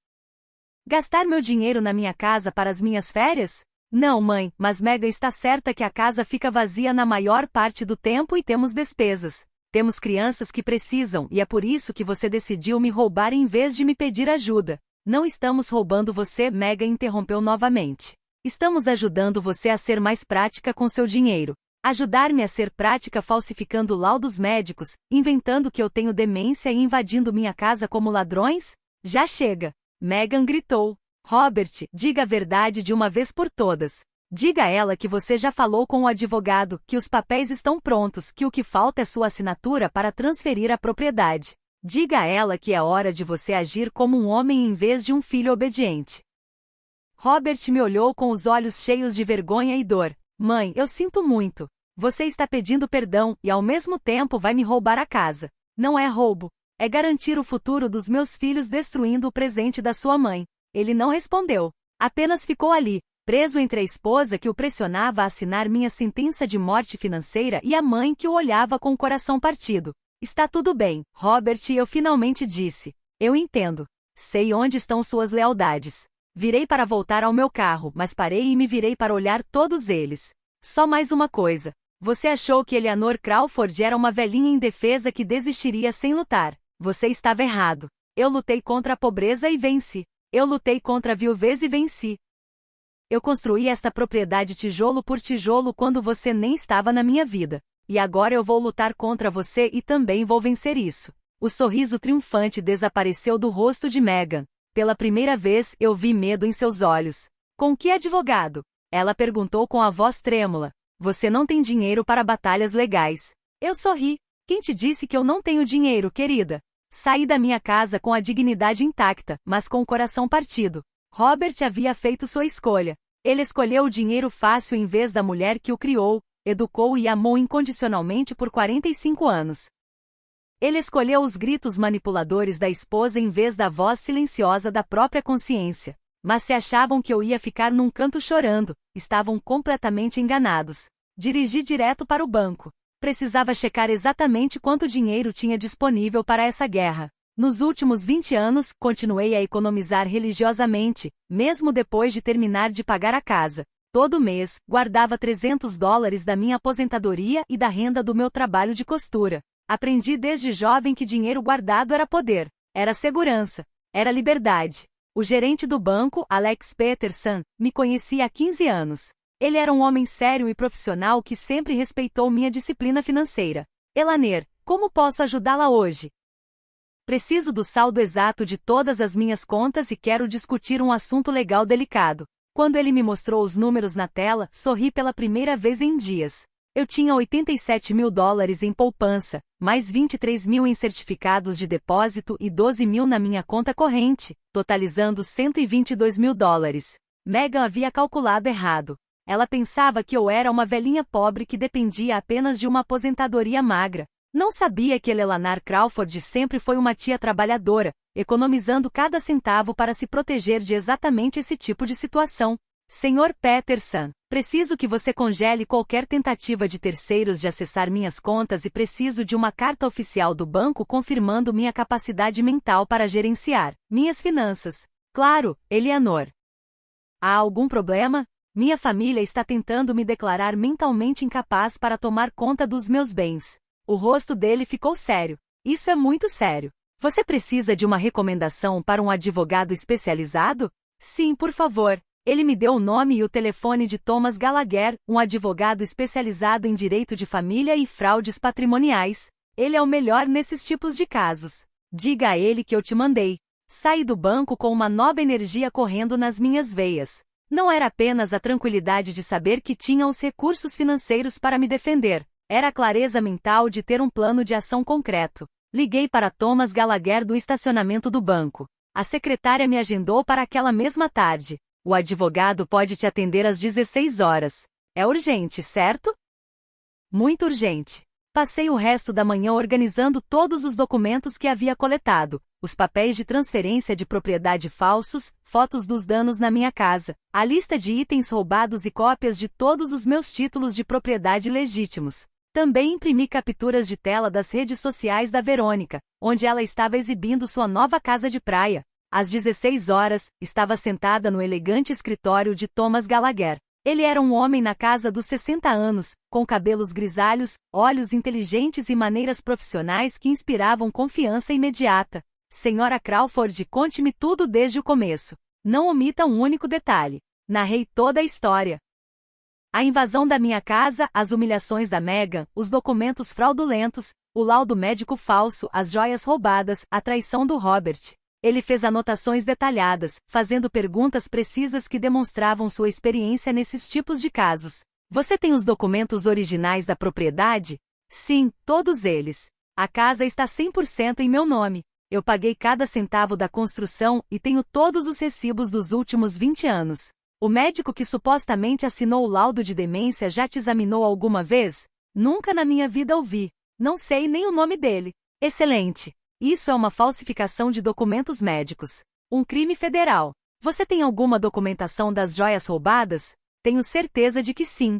Gastar meu dinheiro na minha casa para as minhas férias? Não, mãe, mas Meghan está certa que a casa fica vazia na maior parte do tempo e temos despesas. Temos crianças que precisam e é por isso que você decidiu me roubar em vez de me pedir ajuda. Não estamos roubando você, Meghan interrompeu novamente. Estamos ajudando você a ser mais prática com seu dinheiro. Ajudar-me a ser prática falsificando laudos médicos, inventando que eu tenho demência e invadindo minha casa como ladrões? Já chega! Meghan gritou. Robert, diga a verdade de uma vez por todas. Diga a ela que você já falou com o advogado, que os papéis estão prontos, que o que falta é sua assinatura para transferir a propriedade. Diga a ela que é hora de você agir como um homem em vez de um filho obediente. Robert me olhou com os olhos cheios de vergonha e dor. Mãe, eu sinto muito. Você está pedindo perdão e ao mesmo tempo vai me roubar a casa. Não é roubo. É garantir o futuro dos meus filhos destruindo o presente da sua mãe. Ele não respondeu. Apenas ficou ali, preso entre a esposa que o pressionava a assinar minha sentença de morte financeira e a mãe que o olhava com o coração partido. Está tudo bem, Robert, eu finalmente disse. Eu entendo. Sei onde estão suas lealdades. Virei para voltar ao meu carro, mas parei e me virei para olhar todos eles. Só mais uma coisa. Você achou que Eleanor Crawford era uma velhinha indefesa que desistiria sem lutar. Você estava errado. Eu lutei contra a pobreza e venci. Eu lutei contra a viuvez e venci. Eu construí esta propriedade tijolo por tijolo quando você nem estava na minha vida. E agora eu vou lutar contra você e também vou vencer isso. O sorriso triunfante desapareceu do rosto de Meghan. Pela primeira vez eu vi medo em seus olhos. Com que advogado? Ela perguntou com a voz trêmula. Você não tem dinheiro para batalhas legais. Eu sorri. Quem te disse que eu não tenho dinheiro, querida? Saí da minha casa com a dignidade intacta, mas com o coração partido. Robert havia feito sua escolha. Ele escolheu o dinheiro fácil em vez da mulher que o criou, educou e amou incondicionalmente por 45 anos. Ele escolheu os gritos manipuladores da esposa em vez da voz silenciosa da própria consciência. Mas se achavam que eu ia ficar num canto chorando, estavam completamente enganados. Dirigi direto para o banco. Precisava checar exatamente quanto dinheiro tinha disponível para essa guerra. Nos últimos 20 anos, continuei a economizar religiosamente, mesmo depois de terminar de pagar a casa. Todo mês, guardava $300 da minha aposentadoria e da renda do meu trabalho de costura. Aprendi desde jovem que dinheiro guardado era poder, era segurança, era liberdade. O gerente do banco, Alex Peterson, me conhecia há 15 anos. Ele era um homem sério e profissional que sempre respeitou minha disciplina financeira. Elaner, como posso ajudá-la hoje? Preciso do saldo exato de todas as minhas contas e quero discutir um assunto legal delicado. Quando ele me mostrou os números na tela, sorri pela primeira vez em dias. Eu tinha $87 mil em poupança, mais 23 mil em certificados de depósito e 12 mil na minha conta corrente, totalizando $122 mil. Meghan havia calculado errado. Ela pensava que eu era uma velhinha pobre que dependia apenas de uma aposentadoria magra. Não sabia que Eleanor Crawford sempre foi uma tia trabalhadora, economizando cada centavo para se proteger de exatamente esse tipo de situação. Sr. Peterson, preciso que você congele qualquer tentativa de terceiros de acessar minhas contas e preciso de uma carta oficial do banco confirmando minha capacidade mental para gerenciar minhas finanças. Claro, Eleanor. Há algum problema? Minha família está tentando me declarar mentalmente incapaz para tomar conta dos meus bens. O rosto dele ficou sério. Isso é muito sério. Você precisa de uma recomendação para um advogado especializado? Sim, por favor. Ele me deu o nome e o telefone de Thomas Gallagher, um advogado especializado em direito de família e fraudes patrimoniais. Ele é o melhor nesses tipos de casos. Diga a ele que eu te mandei. Saí do banco com uma nova energia correndo nas minhas veias. Não era apenas a tranquilidade de saber que tinha os recursos financeiros para me defender. Era a clareza mental de ter um plano de ação concreto. Liguei para Thomas Gallagher do estacionamento do banco. A secretária me agendou para aquela mesma tarde. O advogado pode te atender às 16 horas. É urgente, certo? Muito urgente. Passei o resto da manhã organizando todos os documentos que havia coletado, os papéis de transferência de propriedade falsos, fotos dos danos na minha casa, a lista de itens roubados e cópias de todos os meus títulos de propriedade legítimos. Também imprimi capturas de tela das redes sociais da Verônica, onde ela estava exibindo sua nova casa de praia. Às 16 horas, estava sentada no elegante escritório de Thomas Gallagher. Ele era um homem na casa dos 60 anos, com cabelos grisalhos, olhos inteligentes e maneiras profissionais que inspiravam confiança imediata. Senhora Crawford, conte-me tudo desde o começo. Não omita um único detalhe. Narrei toda a história. A invasão da minha casa, as humilhações da Meghan, os documentos fraudulentos, o laudo médico falso, as joias roubadas, a traição do Robert. Ele fez anotações detalhadas, fazendo perguntas precisas que demonstravam sua experiência nesses tipos de casos. Você tem os documentos originais da propriedade? Sim, todos eles. A casa está 100% em meu nome. Eu paguei cada centavo da construção e tenho todos os recibos dos últimos 20 anos. O médico que supostamente assinou o laudo de demência já te examinou alguma vez? Nunca na minha vida ouvi. Não sei nem o nome dele. Excelente. Isso é uma falsificação de documentos médicos. Um crime federal. Você tem alguma documentação das joias roubadas? Tenho certeza de que sim.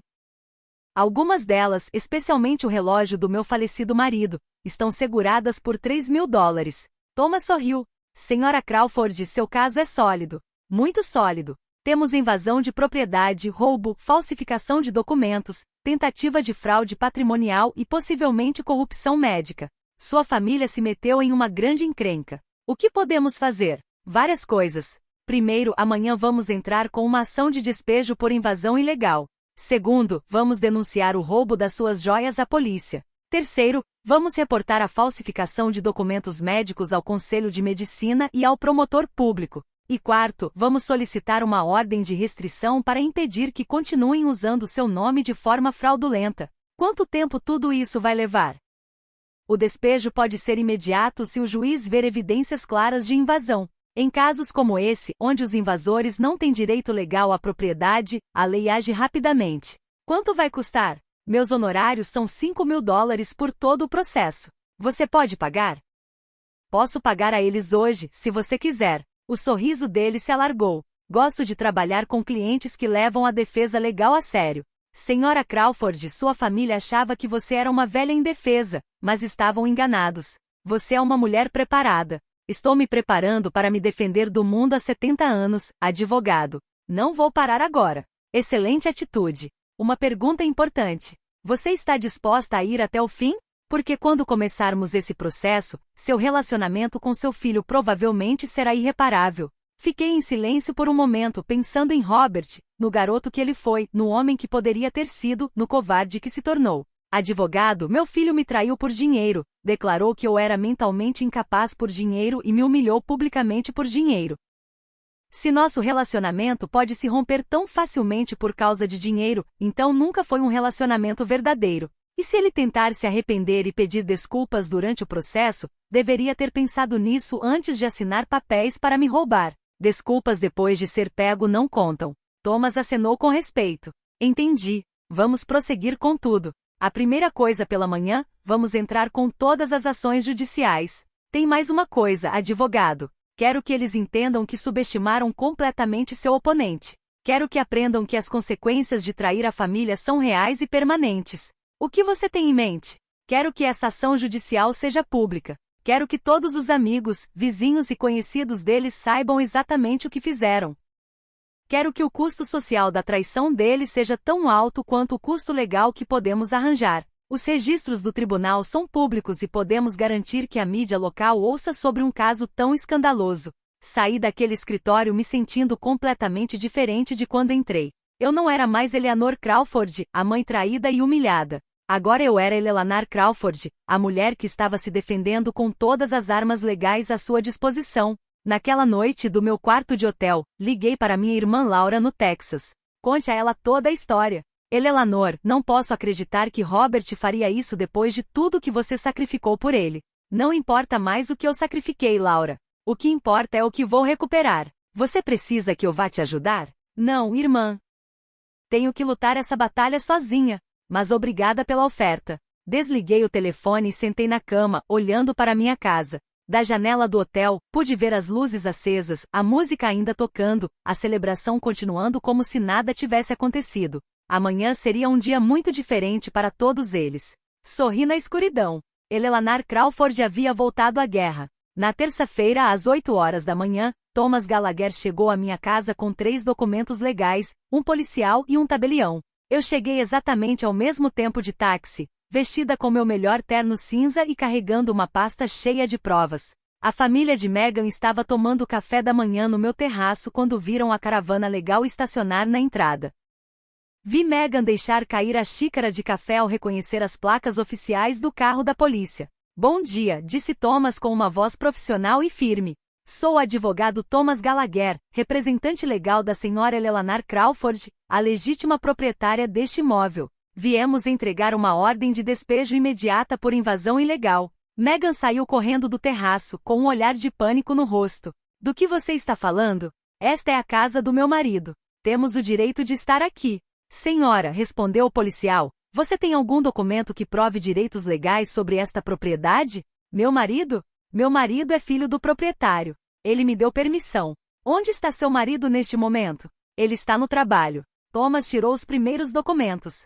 Algumas delas, especialmente o relógio do meu falecido marido, estão seguradas por $3.000. Thomas sorriu. Senhora Crawford, seu caso é sólido. Muito sólido. Temos invasão de propriedade, roubo, falsificação de documentos, tentativa de fraude patrimonial e possivelmente corrupção médica. Sua família se meteu em uma grande encrenca. O que podemos fazer? Várias coisas. Primeiro, amanhã vamos entrar com uma ação de despejo por invasão ilegal. Segundo, vamos denunciar o roubo das suas joias à polícia. Terceiro, vamos reportar a falsificação de documentos médicos ao Conselho de Medicina e ao promotor público. E quarto, vamos solicitar uma ordem de restrição para impedir que continuem usando seu nome de forma fraudulenta. Quanto tempo tudo isso vai levar? O despejo pode ser imediato se o juiz ver evidências claras de invasão. Em casos como esse, onde os invasores não têm direito legal à propriedade, a lei age rapidamente. Quanto vai custar? Meus honorários são $5.000 por todo o processo. Você pode pagar? Posso pagar a eles hoje, se você quiser. O sorriso dele se alargou. Gosto de trabalhar com clientes que levam a defesa legal a sério. Senhora Crawford, sua família achava que você era uma velha indefesa, mas estavam enganados. Você é uma mulher preparada. Estou me preparando para me defender do mundo há 70 anos, advogado. Não vou parar agora. Excelente atitude. Uma pergunta importante. Você está disposta a ir até o fim? Porque quando começarmos esse processo, seu relacionamento com seu filho provavelmente será irreparável. Fiquei em silêncio por um momento pensando em Robert, no garoto que ele foi, no homem que poderia ter sido, no covarde que se tornou. Advogado, meu filho me traiu por dinheiro, declarou que eu era mentalmente incapaz por dinheiro e me humilhou publicamente por dinheiro. Se nosso relacionamento pode se romper tão facilmente por causa de dinheiro, então nunca foi um relacionamento verdadeiro. E se ele tentar se arrepender e pedir desculpas durante o processo, deveria ter pensado nisso antes de assinar papéis para me roubar. Desculpas depois de ser pego não contam. Thomas acenou com respeito. Entendi. Vamos prosseguir com tudo. A primeira coisa pela manhã, vamos entrar com todas as ações judiciais. Tem mais uma coisa, advogado. Quero que eles entendam que subestimaram completamente seu oponente. Quero que aprendam que as consequências de trair a família são reais e permanentes. O que você tem em mente? Quero que essa ação judicial seja pública. Quero que todos os amigos, vizinhos e conhecidos deles saibam exatamente o que fizeram. Quero que o custo social da traição deles seja tão alto quanto o custo legal que podemos arranjar. Os registros do tribunal são públicos e podemos garantir que a mídia local ouça sobre um caso tão escandaloso. Saí daquele escritório me sentindo completamente diferente de quando entrei. Eu não era mais Eleanor Crawford, a mãe traída e humilhada. Agora eu era Eleanor Crawford, a mulher que estava se defendendo com todas as armas legais à sua disposição. Naquela noite do meu quarto de hotel, liguei para minha irmã Laura no Texas. Conte a ela toda a história. Eleanor, não posso acreditar que Robert faria isso depois de tudo que você sacrificou por ele. Não importa mais o que eu sacrifiquei, Laura. O que importa é o que vou recuperar. Você precisa que eu vá te ajudar? Não, irmã. Tenho que lutar essa batalha sozinha. Mas obrigada pela oferta. Desliguei o telefone e sentei na cama, olhando para minha casa. Da janela do hotel, pude ver as luzes acesas, a música ainda tocando, a celebração continuando como se nada tivesse acontecido. Amanhã seria um dia muito diferente para todos eles. Sorri na escuridão. Eleanor Crawford havia voltado à guerra. Na terça-feira, às 8 horas da manhã, Thomas Gallagher chegou à minha casa com 3 documentos legais, um policial e um tabelião. Eu cheguei exatamente ao mesmo tempo de táxi, vestida com meu melhor terno cinza e carregando uma pasta cheia de provas. A família de Megan estava tomando café da manhã no meu terraço quando viram a caravana legal estacionar na entrada. Vi Megan deixar cair a xícara de café ao reconhecer as placas oficiais do carro da polícia. Bom dia, disse Thomas com uma voz profissional e firme. Sou o advogado Thomas Gallagher, representante legal da senhora Eleanor Crawford, a legítima proprietária deste imóvel. Viemos entregar uma ordem de despejo imediata por invasão ilegal. Megan saiu correndo do terraço, com um olhar de pânico no rosto. Do que você está falando? Esta é a casa do meu marido. Temos o direito de estar aqui. Senhora, respondeu o policial, você tem algum documento que prove direitos legais sobre esta propriedade? Meu marido? Meu marido é filho do proprietário. Ele me deu permissão. Onde está seu marido neste momento? Ele está no trabalho. Thomas tirou os primeiros documentos.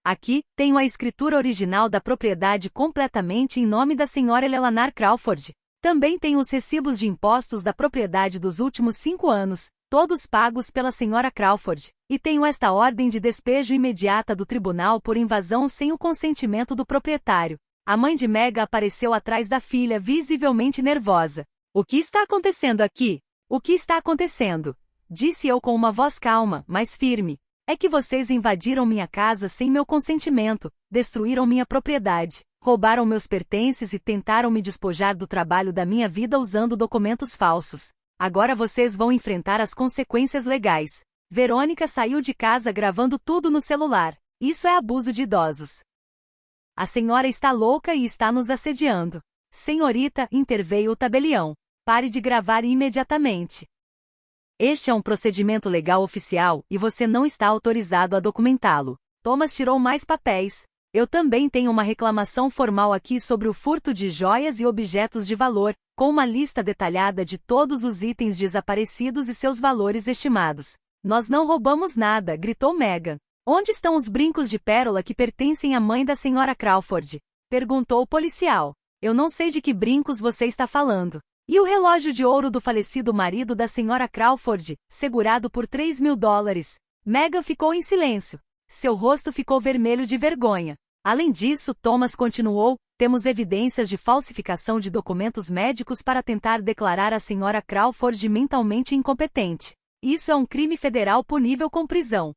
Aqui, tenho a escritura original da propriedade completamente em nome da senhora Eleanor Crawford. Também tenho os recibos de impostos da propriedade dos últimos 5 anos, todos pagos pela senhora Crawford. E tenho esta ordem de despejo imediata do tribunal por invasão sem o consentimento do proprietário. A mãe de Megan apareceu atrás da filha, visivelmente nervosa. O que está acontecendo aqui? O que está acontecendo? Disse eu com uma voz calma, mas firme. É que vocês invadiram minha casa sem meu consentimento, destruíram minha propriedade, roubaram meus pertences e tentaram me despojar do trabalho da minha vida usando documentos falsos. Agora vocês vão enfrentar as consequências legais. Verônica saiu de casa gravando tudo no celular. Isso é abuso de idosos. A senhora está louca e está nos assediando. Senhorita, interveio o tabelião. Pare de gravar imediatamente. Este é um procedimento legal oficial e você não está autorizado a documentá-lo. Thomas tirou mais papéis. Eu também tenho uma reclamação formal aqui sobre o furto de joias e objetos de valor, com uma lista detalhada de todos os itens desaparecidos e seus valores estimados. Nós não roubamos nada, gritou Megan. Onde estão os brincos de pérola que pertencem à mãe da senhora Crawford? Perguntou o policial. Eu não sei de que brincos você está falando. E o relógio de ouro do falecido marido da senhora Crawford, segurado por $3.000? Megan ficou em silêncio. Seu rosto ficou vermelho de vergonha. Além disso, Thomas continuou, temos evidências de falsificação de documentos médicos para tentar declarar a senhora Crawford mentalmente incompetente. Isso é um crime federal punível com prisão.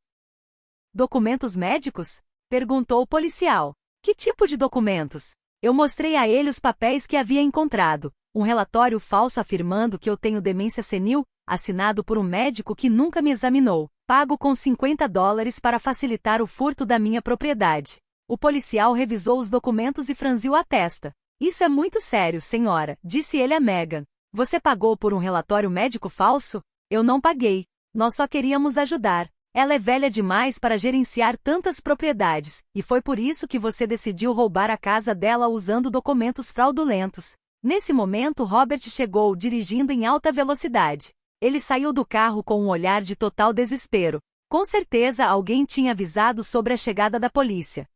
Documentos médicos? Perguntou o policial. Que tipo de documentos? Eu mostrei a ele os papéis que havia encontrado. Um relatório falso afirmando que eu tenho demência senil, assinado por um médico que nunca me examinou, pago com $50 para facilitar o furto da minha propriedade. O policial revisou os documentos e franziu a testa. Isso é muito sério, senhora, disse ele a Megan. Você pagou por um relatório médico falso? Eu não paguei. Nós só queríamos ajudar. Ela é velha demais para gerenciar tantas propriedades, e foi por isso que você decidiu roubar a casa dela usando documentos fraudulentos. Nesse momento, Robert chegou, dirigindo em alta velocidade. Ele saiu do carro com um olhar de total desespero. Com certeza alguém tinha avisado sobre a chegada da polícia.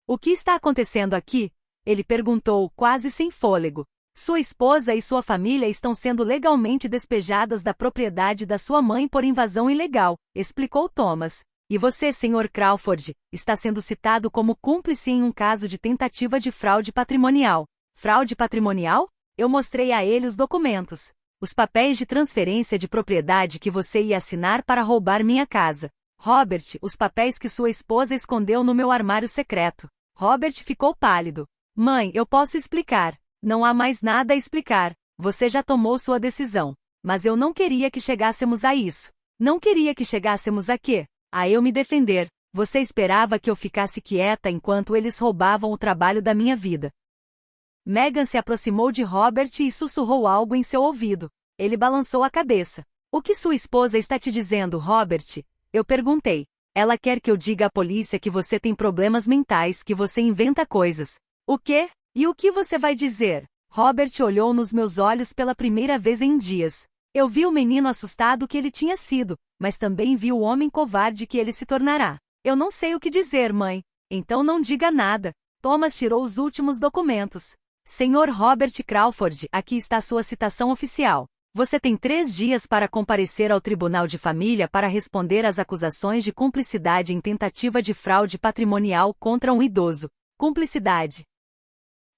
O que está acontecendo aqui? Ele perguntou, quase sem fôlego. Sua esposa e sua família estão sendo legalmente despejadas da propriedade da sua mãe por invasão ilegal, explicou Thomas. E você, Sr. Crawford, está sendo citado como cúmplice em um caso de tentativa de fraude patrimonial. Fraude patrimonial? Eu mostrei a ele os documentos. Os papéis de transferência de propriedade que você ia assinar para roubar minha casa. Robert, os papéis que sua esposa escondeu no meu armário secreto. Robert ficou pálido. Mãe, eu posso explicar. Não há mais nada a explicar. Você já tomou sua decisão. Mas eu não queria que chegássemos a isso. Não queria que chegássemos a quê? A eu me defender. Você esperava que eu ficasse quieta enquanto eles roubavam o trabalho da minha vida. Megan se aproximou de Robert e sussurrou algo em seu ouvido. Ele balançou a cabeça. O que sua esposa está te dizendo, Robert? Eu perguntei. Ela quer que eu diga à polícia que você tem problemas mentais, que você inventa coisas. O quê? E o que você vai dizer? Robert olhou nos meus olhos pela primeira vez em dias. Eu vi o menino assustado que ele tinha sido, mas também vi o homem covarde que ele se tornará. Eu não sei o que dizer, mãe. Então não diga nada. Thomas tirou os últimos documentos. Senhor Robert Crawford, aqui está sua citação oficial. Você tem 3 dias para comparecer ao Tribunal de Família para responder às acusações de cumplicidade em tentativa de fraude patrimonial contra um idoso. Cumplicidade.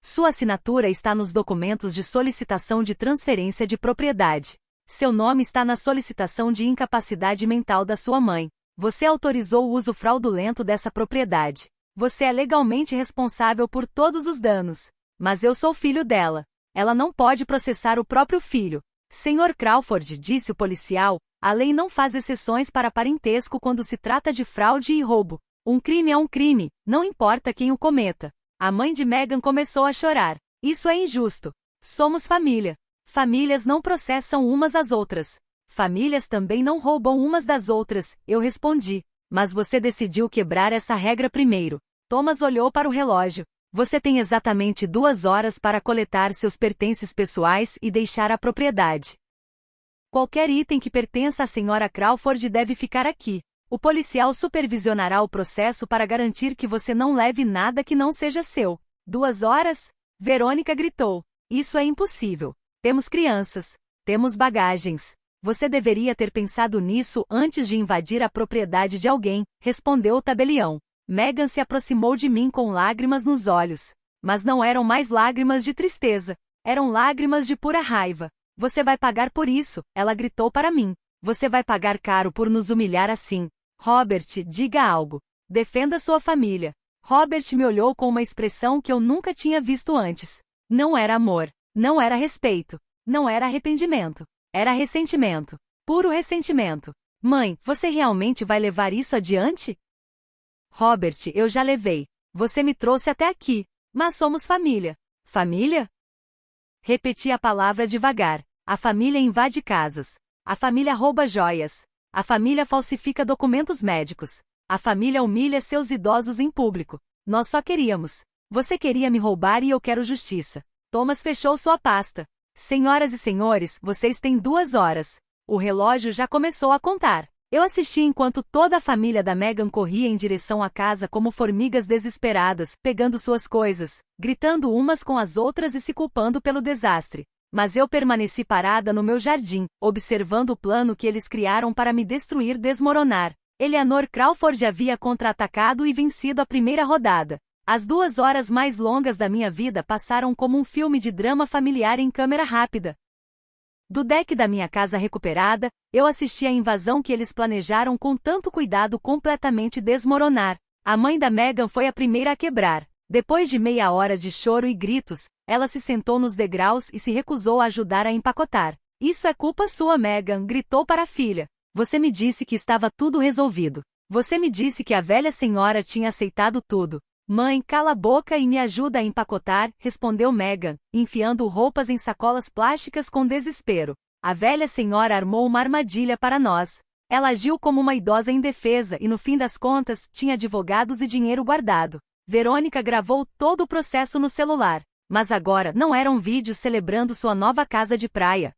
Sua assinatura está nos documentos de solicitação de transferência de propriedade. Seu nome está na solicitação de incapacidade mental da sua mãe. Você autorizou o uso fraudulento dessa propriedade. Você é legalmente responsável por todos os danos. Mas eu sou filho dela. Ela não pode processar o próprio filho. Senhor Crawford, disse o policial, a lei não faz exceções para parentesco quando se trata de fraude e roubo. Um crime é um crime, não importa quem o cometa. A mãe de Megan começou a chorar. Isso é injusto. Somos família. Famílias não processam umas às outras. Famílias também não roubam umas das outras, eu respondi. Mas você decidiu quebrar essa regra primeiro. Thomas olhou para o relógio. Você tem exatamente 2 horas para coletar seus pertences pessoais e deixar a propriedade. Qualquer item que pertença à senhora Crawford deve ficar aqui. O policial supervisionará o processo para garantir que você não leve nada que não seja seu. 2 horas? Verônica gritou. Isso é impossível. Temos crianças. Temos bagagens. Você deveria ter pensado nisso antes de invadir a propriedade de alguém, respondeu o tabelião. Megan se aproximou de mim com lágrimas nos olhos. Mas não eram mais lágrimas de tristeza. Eram lágrimas de pura raiva. Você vai pagar por isso, ela gritou para mim. Você vai pagar caro por nos humilhar assim. Robert, diga algo. Defenda sua família. Robert me olhou com uma expressão que eu nunca tinha visto antes. Não era amor. Não era respeito. Não era arrependimento. Era ressentimento. Puro ressentimento. Mãe, você realmente vai levar isso adiante? Robert, eu já levei. Você me trouxe até aqui. Mas somos família. Família? Repeti a palavra devagar. A família invade casas. A família rouba joias. A família falsifica documentos médicos. A família humilha seus idosos em público. Nós só queríamos. Você queria me roubar e eu quero justiça. Thomas fechou sua pasta. Senhoras e senhores, vocês têm 2 horas. O relógio já começou a contar. Eu assisti enquanto toda a família da Megan corria em direção à casa como formigas desesperadas, pegando suas coisas, gritando umas com as outras e se culpando pelo desastre. Mas eu permaneci parada no meu jardim, observando o plano que eles criaram para me destruir desmoronar. Eleanor Crawford havia contra-atacado e vencido a primeira rodada. As 2 horas mais longas da minha vida passaram como um filme de drama familiar em câmera rápida. Do deck da minha casa recuperada, eu assisti à invasão que eles planejaram com tanto cuidado completamente desmoronar. A mãe da Megan foi a primeira a quebrar. Depois de meia hora de choro e gritos, ela se sentou nos degraus e se recusou a ajudar a empacotar. Isso é culpa sua, Megan, gritou para a filha. Você me disse que estava tudo resolvido. Você me disse que a velha senhora tinha aceitado tudo. Mãe, cala a boca e me ajuda a empacotar, respondeu Megan, enfiando roupas em sacolas plásticas com desespero. A velha senhora armou uma armadilha para nós. Ela agiu como uma idosa indefesa e no fim das contas, tinha advogados e dinheiro guardado. Verônica gravou todo o processo no celular. Mas agora não eram vídeos celebrando sua nova casa de praia.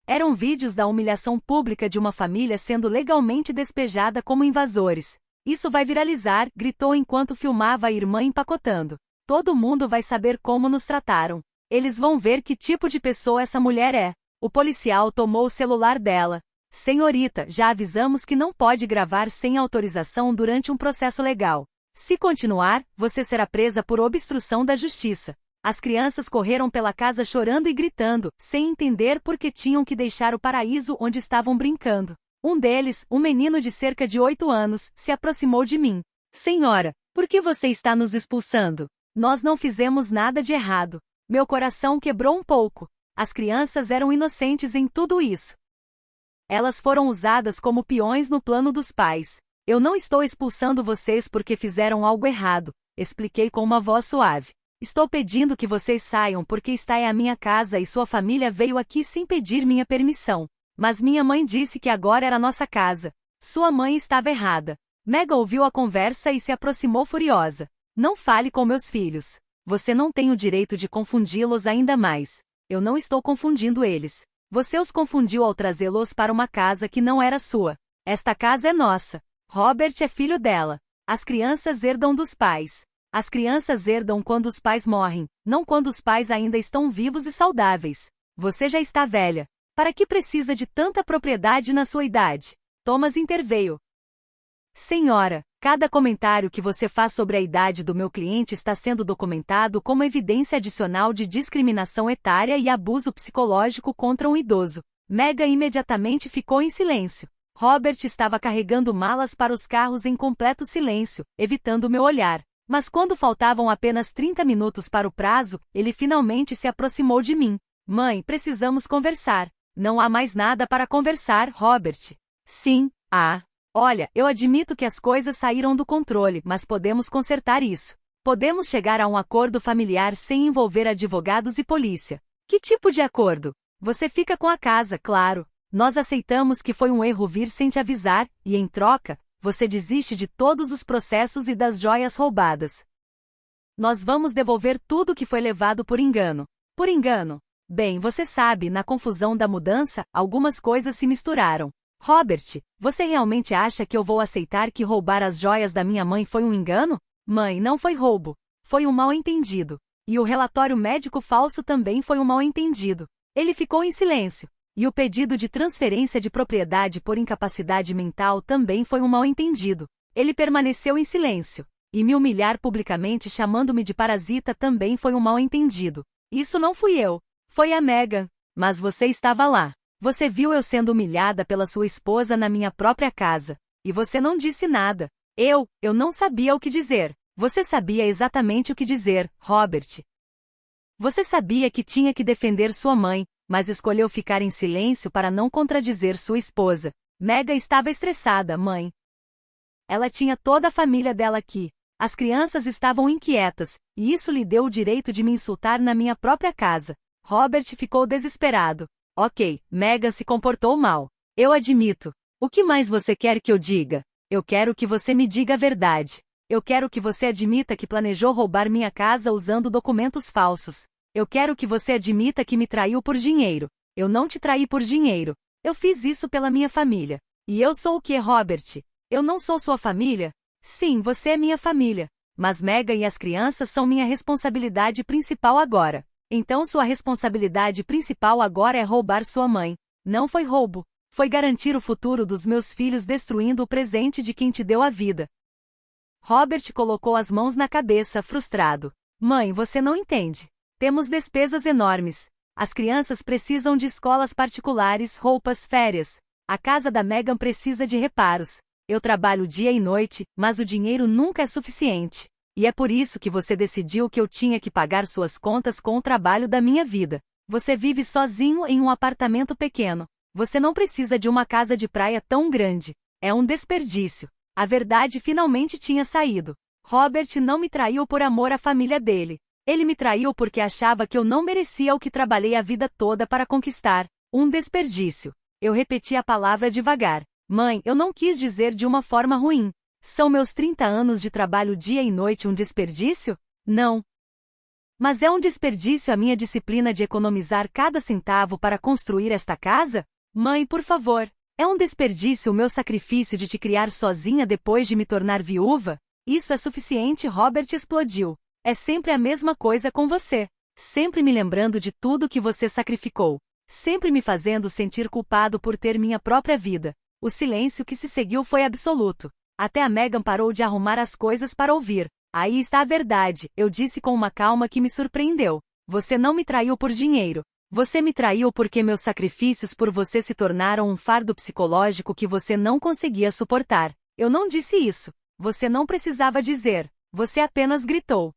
Eram vídeos da humilhação pública de uma família sendo legalmente despejada como invasores. Isso vai viralizar, gritou enquanto filmava a irmã empacotando. Todo mundo vai saber como nos trataram. Eles vão ver que tipo de pessoa essa mulher é. O policial tomou o celular dela. Senhorita, já avisamos que não pode gravar sem autorização durante um processo legal. Se continuar, você será presa por obstrução da justiça. As crianças correram pela casa chorando e gritando, sem entender por que tinham que deixar o paraíso onde estavam brincando. Um deles, um menino de cerca de 8 anos, se aproximou de mim. Senhora, por que você está nos expulsando? Nós não fizemos nada de errado. Meu coração quebrou um pouco. As crianças eram inocentes em tudo isso. Elas foram usadas como peões no plano dos pais. Eu não estou expulsando vocês porque fizeram algo errado, expliquei com uma voz suave. Estou pedindo que vocês saiam porque esta é a minha casa e sua família veio aqui sem pedir minha permissão. Mas minha mãe disse que agora era nossa casa. Sua mãe estava errada. Megan ouviu a conversa e se aproximou furiosa. Não fale com meus filhos. Você não tem o direito de confundi-los ainda mais. Eu não estou confundindo eles. Você os confundiu ao trazê-los para uma casa que não era sua. Esta casa é nossa. Robert é filho dela. As crianças herdam dos pais. As crianças herdam quando os pais morrem, não quando os pais ainda estão vivos e saudáveis. Você já está velha. Para que precisa de tanta propriedade na sua idade? Thomas interveio. Senhora, cada comentário que você faz sobre a idade do meu cliente está sendo documentado como evidência adicional de discriminação etária e abuso psicológico contra um idoso. Megan imediatamente ficou em silêncio. Robert estava carregando malas para os carros em completo silêncio, evitando meu olhar. Mas quando faltavam apenas 30 minutos para o prazo, ele finalmente se aproximou de mim. Mãe, precisamos conversar. Não há mais nada para conversar, Robert. Sim, há. Olha, eu admito que as coisas saíram do controle, mas podemos consertar isso. Podemos chegar a um acordo familiar sem envolver advogados e polícia. Que tipo de acordo? Você fica com a casa, claro. Nós aceitamos que foi um erro vir sem te avisar, e em troca, você desiste de todos os processos e das joias roubadas. Nós vamos devolver tudo que foi levado por engano. Por engano? Bem, você sabe, na confusão da mudança, algumas coisas se misturaram. Robert, você realmente acha que eu vou aceitar que roubar as joias da minha mãe foi um engano? Mãe, não foi roubo. Foi um mal-entendido. E o relatório médico falso também foi um mal-entendido. Ele ficou em silêncio. E o pedido de transferência de propriedade por incapacidade mental também foi um mal-entendido. Ele permaneceu em silêncio. E me humilhar publicamente chamando-me de parasita também foi um mal-entendido. Isso não fui eu. Foi a Megan. Mas você estava lá. Você viu eu sendo humilhada pela sua esposa na minha própria casa. E você não disse nada. Eu não sabia o que dizer. Você sabia exatamente o que dizer, Robert. Você sabia que tinha que defender sua mãe, mas escolheu ficar em silêncio para não contradizer sua esposa. Megan estava estressada, mãe. Ela tinha toda a família dela aqui. As crianças estavam inquietas, e isso lhe deu o direito de me insultar na minha própria casa. Robert ficou desesperado. Ok, Megan se comportou mal. Eu admito. O que mais você quer que eu diga? Eu quero que você me diga a verdade. Eu quero que você admita que planejou roubar minha casa usando documentos falsos. Eu quero que você admita que me traiu por dinheiro. Eu não te traí por dinheiro. Eu fiz isso pela minha família. E eu sou o quê, Robert? Eu não sou sua família? Sim, você é minha família. Mas Megan e as crianças são minha responsabilidade principal agora. Então sua responsabilidade principal agora é roubar sua mãe. Não foi roubo. Foi garantir o futuro dos meus filhos destruindo o presente de quem te deu a vida. Robert colocou as mãos na cabeça, frustrado. Mãe, você não entende. Temos despesas enormes. As crianças precisam de escolas particulares, roupas, férias. A casa da Megan precisa de reparos. Eu trabalho dia e noite, mas o dinheiro nunca é suficiente. E é por isso que você decidiu que eu tinha que pagar suas contas com o trabalho da minha vida. Você vive sozinho em um apartamento pequeno. Você não precisa de uma casa de praia tão grande. É um desperdício. A verdade finalmente tinha saído. Robert não me traiu por amor à família dele. Ele me traiu porque achava que eu não merecia o que trabalhei a vida toda para conquistar. Um desperdício. Eu repeti a palavra devagar. Mãe, eu não quis dizer de uma forma ruim. São meus 30 anos de trabalho dia e noite um desperdício? Não. Mas é um desperdício a minha disciplina de economizar cada centavo para construir esta casa? Mãe, por favor. É um desperdício o meu sacrifício de te criar sozinha depois de me tornar viúva? Isso é suficiente, Robert explodiu. É sempre a mesma coisa com você. Sempre me lembrando de tudo que você sacrificou. Sempre me fazendo sentir culpado por ter minha própria vida. O silêncio que se seguiu foi absoluto. Até a Megan parou de arrumar as coisas para ouvir. Aí está a verdade, eu disse com uma calma que me surpreendeu. Você não me traiu por dinheiro. Você me traiu porque meus sacrifícios por você se tornaram um fardo psicológico que você não conseguia suportar. Eu não disse isso. Você não precisava dizer. Você apenas gritou.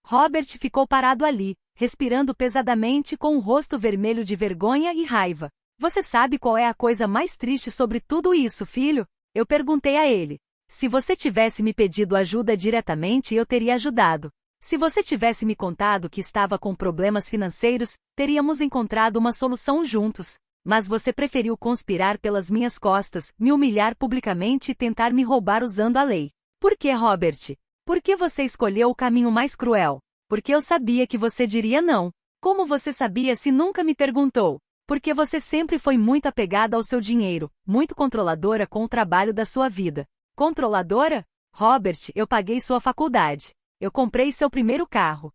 Robert ficou parado ali, respirando pesadamente com o rosto vermelho de vergonha e raiva. Você sabe qual é a coisa mais triste sobre tudo isso, filho? Eu perguntei a ele. Se você tivesse me pedido ajuda diretamente, eu teria ajudado. Se você tivesse me contado que estava com problemas financeiros, teríamos encontrado uma solução juntos. Mas você preferiu conspirar pelas minhas costas, me humilhar publicamente e tentar me roubar usando a lei. Por que, Robert? Por que você escolheu o caminho mais cruel? Porque eu sabia que você diria não. Como você sabia se nunca me perguntou? Porque você sempre foi muito apegada ao seu dinheiro, muito controladora com o trabalho da sua vida. Controladora? Robert, eu paguei sua faculdade. Eu comprei seu primeiro carro.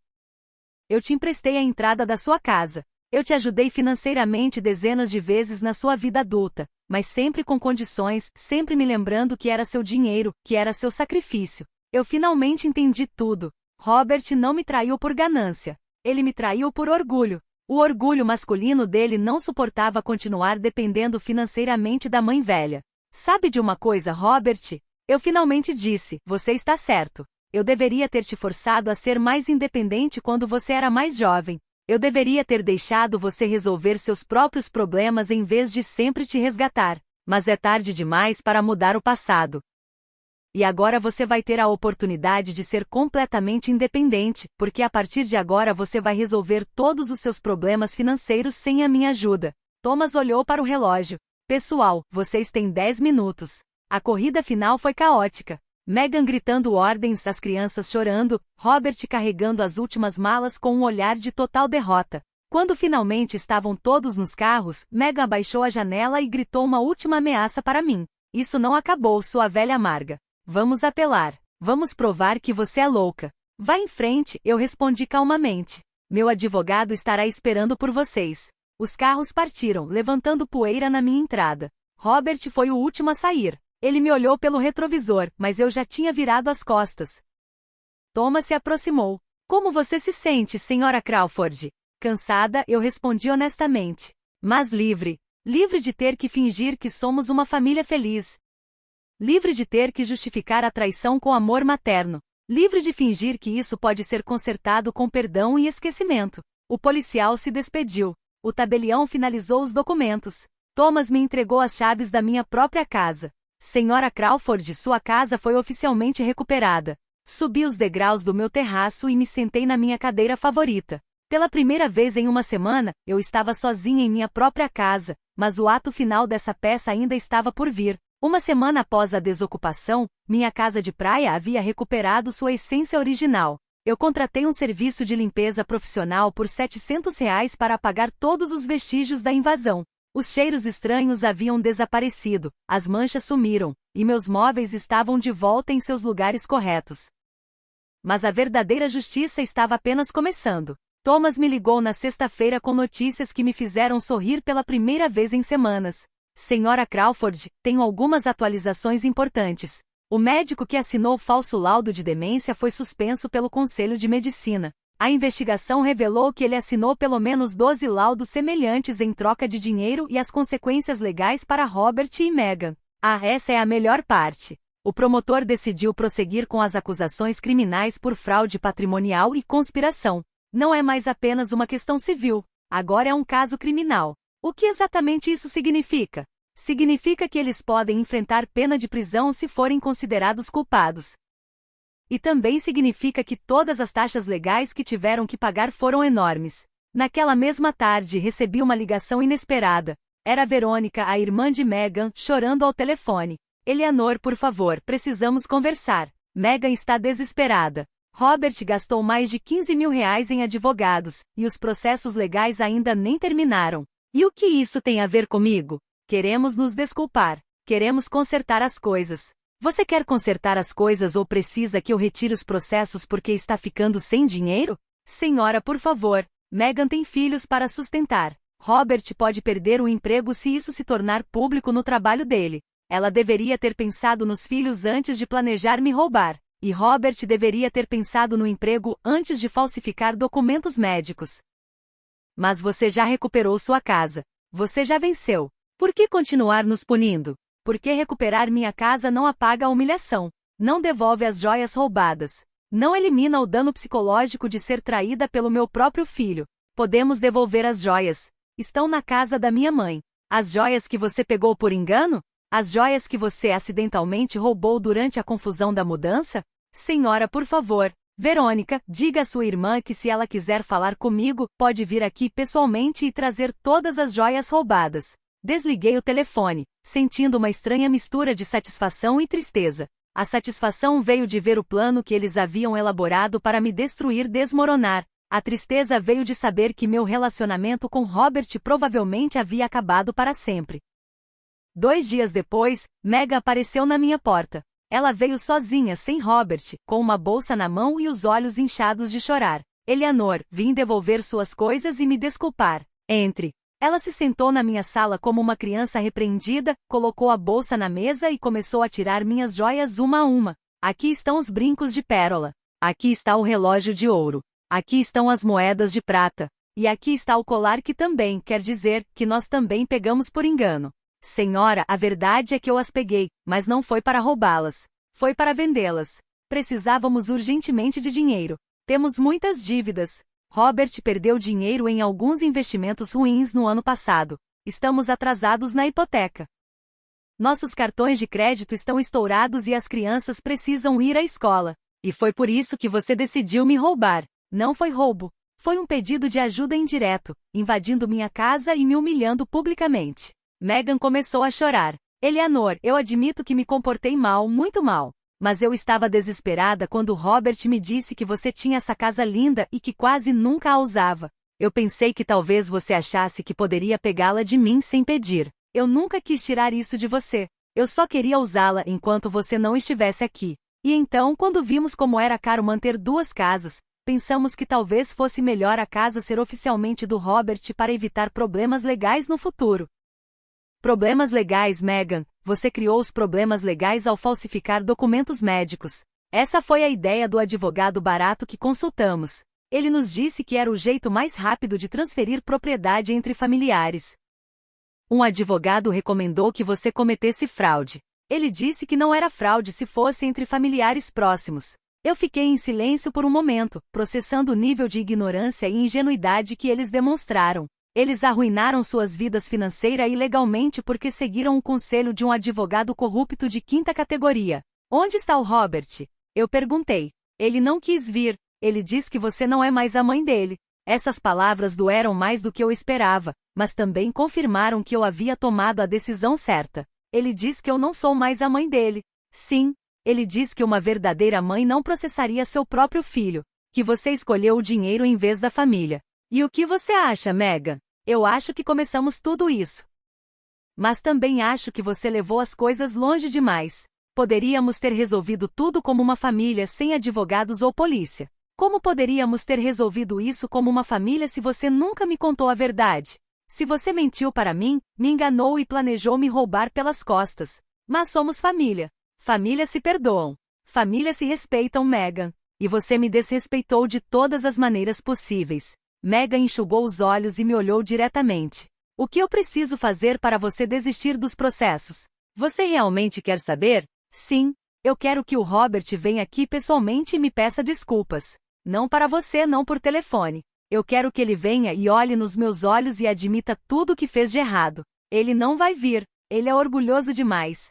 Eu te emprestei a entrada da sua casa. Eu te ajudei financeiramente dezenas de vezes na sua vida adulta, mas sempre com condições, sempre me lembrando que era seu dinheiro, que era seu sacrifício. Eu finalmente entendi tudo. Robert não me traiu por ganância. Ele me traiu por orgulho. O orgulho masculino dele não suportava continuar dependendo financeiramente da mãe velha. Sabe de uma coisa, Robert? Eu finalmente disse, você está certo. Eu deveria ter te forçado a ser mais independente quando você era mais jovem. Eu deveria ter deixado você resolver seus próprios problemas em vez de sempre te resgatar. Mas é tarde demais para mudar o passado. E agora você vai ter a oportunidade de ser completamente independente, porque a partir de agora você vai resolver todos os seus problemas financeiros sem a minha ajuda. Thomas olhou para o relógio. Pessoal, vocês têm 10 minutos. A corrida final foi caótica. Megan gritando ordens, as crianças chorando, Robert carregando as últimas malas com um olhar de total derrota. Quando finalmente estavam todos nos carros, Megan abaixou a janela e gritou uma última ameaça para mim. Isso não acabou, sua velha amarga. Vamos apelar. Vamos provar que você é louca. Vá em frente, eu respondi calmamente. Meu advogado estará esperando por vocês. Os carros partiram, levantando poeira na minha entrada. Robert foi o último a sair. Ele me olhou pelo retrovisor, mas eu já tinha virado as costas. Thomas se aproximou. Como você se sente, senhora Crawford? Cansada, eu respondi honestamente. Mas livre. Livre de ter que fingir que somos uma família feliz. Livre de ter que justificar a traição com amor materno. Livre de fingir que isso pode ser consertado com perdão e esquecimento. O policial se despediu. O tabelião finalizou os documentos. Thomas me entregou as chaves da minha própria casa. Senhora Crawford, sua casa foi oficialmente recuperada. Subi os degraus do meu terraço e me sentei na minha cadeira favorita. Pela primeira vez em uma semana, eu estava sozinha em minha própria casa, mas o ato final dessa peça ainda estava por vir. Uma semana após a desocupação, minha casa de praia havia recuperado sua essência original. Eu contratei um serviço de limpeza profissional por R$ 700 para apagar todos os vestígios da invasão. Os cheiros estranhos haviam desaparecido, as manchas sumiram, e meus móveis estavam de volta em seus lugares corretos. Mas a verdadeira justiça estava apenas começando. Thomas me ligou na sexta-feira com notícias que me fizeram sorrir pela primeira vez em semanas. Senhora Crawford, tenho algumas atualizações importantes. O médico que assinou o falso laudo de demência foi suspenso pelo Conselho de Medicina. A investigação revelou que ele assinou pelo menos 12 laudos semelhantes em troca de dinheiro e as consequências legais para Robert e Megan. Essa é a melhor parte. O promotor decidiu prosseguir com as acusações criminais por fraude patrimonial e conspiração. Não é mais apenas uma questão civil, agora é um caso criminal. O que exatamente isso significa? Significa que eles podem enfrentar pena de prisão se forem considerados culpados. E também significa que todas as taxas legais que tiveram que pagar foram enormes. Naquela mesma tarde recebi uma ligação inesperada. Era Verônica, a irmã de Megan, chorando ao telefone. Eleanor, por favor, precisamos conversar. Megan está desesperada. Robert gastou mais de R$ 15.000 em advogados, e os processos legais ainda nem terminaram. E o que isso tem a ver comigo? Queremos nos desculpar. Queremos consertar as coisas. Você quer consertar as coisas ou precisa que eu retire os processos porque está ficando sem dinheiro? Senhora, por favor. Megan tem filhos para sustentar. Robert pode perder o emprego se isso se tornar público no trabalho dele. Ela deveria ter pensado nos filhos antes de planejar me roubar. E Robert deveria ter pensado no emprego antes de falsificar documentos médicos. Mas você já recuperou sua casa. Você já venceu. Por que continuar nos punindo? Por que recuperar minha casa não apaga a humilhação? Não devolve as joias roubadas. Não elimina o dano psicológico de ser traída pelo meu próprio filho. Podemos devolver as joias. Estão na casa da minha mãe. As joias que você pegou por engano? As joias que você acidentalmente roubou durante a confusão da mudança? Senhora, por favor. Verônica, diga à sua irmã que se ela quiser falar comigo, pode vir aqui pessoalmente e trazer todas as joias roubadas. Desliguei o telefone, sentindo uma estranha mistura de satisfação e tristeza. A satisfação veio de ver o plano que eles haviam elaborado para me destruir desmoronar. A tristeza veio de saber que meu relacionamento com Robert provavelmente havia acabado para sempre. 2 dias depois, Megan apareceu na minha porta. Ela veio sozinha, sem Robert, com uma bolsa na mão e os olhos inchados de chorar. Eleanor, vim devolver suas coisas e me desculpar. Entre. Ela se sentou na minha sala como uma criança repreendida, colocou a bolsa na mesa e começou a tirar minhas joias uma a uma. Aqui estão os brincos de pérola. Aqui está o relógio de ouro. Aqui estão as moedas de prata. E aqui está o colar que também quer dizer que nós também pegamos por engano. Senhora, a verdade é que eu as peguei, mas não foi para roubá-las. Foi para vendê-las. Precisávamos urgentemente de dinheiro. Temos muitas dívidas. Robert perdeu dinheiro em alguns investimentos ruins no ano passado. Estamos atrasados na hipoteca. Nossos cartões de crédito estão estourados e as crianças precisam ir à escola. E foi por isso que você decidiu me roubar. Não foi roubo. Foi um pedido de ajuda indireto, invadindo minha casa e me humilhando publicamente. Megan começou a chorar. Eleanor, eu admito que me comportei mal, muito mal. Mas eu estava desesperada quando Robert me disse que você tinha essa casa linda e que quase nunca a usava. Eu pensei que talvez você achasse que poderia pegá-la de mim sem pedir. Eu nunca quis tirar isso de você. Eu só queria usá-la enquanto você não estivesse aqui. E então, quando vimos como era caro manter 2 casas, pensamos que talvez fosse melhor a casa ser oficialmente do Robert para evitar problemas legais no futuro. Problemas legais, Megan. Você criou os problemas legais ao falsificar documentos médicos. Essa foi a ideia do advogado barato que consultamos. Ele nos disse que era o jeito mais rápido de transferir propriedade entre familiares. Um advogado recomendou que você cometesse fraude. Ele disse que não era fraude se fosse entre familiares próximos. Eu fiquei em silêncio por um momento, processando o nível de ignorância e ingenuidade que eles demonstraram. Eles arruinaram suas vidas financeira e legalmente porque seguiram o conselho de um advogado corrupto de 5ª categoria. Onde está o Robert? Eu perguntei. Ele não quis vir. Ele diz que você não é mais a mãe dele. Essas palavras doeram mais do que eu esperava, mas também confirmaram que eu havia tomado a decisão certa. Ele diz que eu não sou mais a mãe dele. Sim, ele diz que uma verdadeira mãe não processaria seu próprio filho, que você escolheu o dinheiro em vez da família. E o que você acha, Megan? Eu acho que começamos tudo isso. Mas também acho que você levou as coisas longe demais. Poderíamos ter resolvido tudo como uma família sem advogados ou polícia. Como poderíamos ter resolvido isso como uma família se você nunca me contou a verdade? Se você mentiu para mim, me enganou e planejou me roubar pelas costas. Mas somos família. Famílias se perdoam. Famílias se respeitam, Megan. E você me desrespeitou de todas as maneiras possíveis. Megan enxugou os olhos e me olhou diretamente. O que eu preciso fazer para você desistir dos processos? Você realmente quer saber? Sim. Eu quero que o Robert venha aqui pessoalmente e me peça desculpas. Não para você, não por telefone. Eu quero que ele venha e olhe nos meus olhos e admita tudo o que fez de errado. Ele não vai vir. Ele é orgulhoso demais.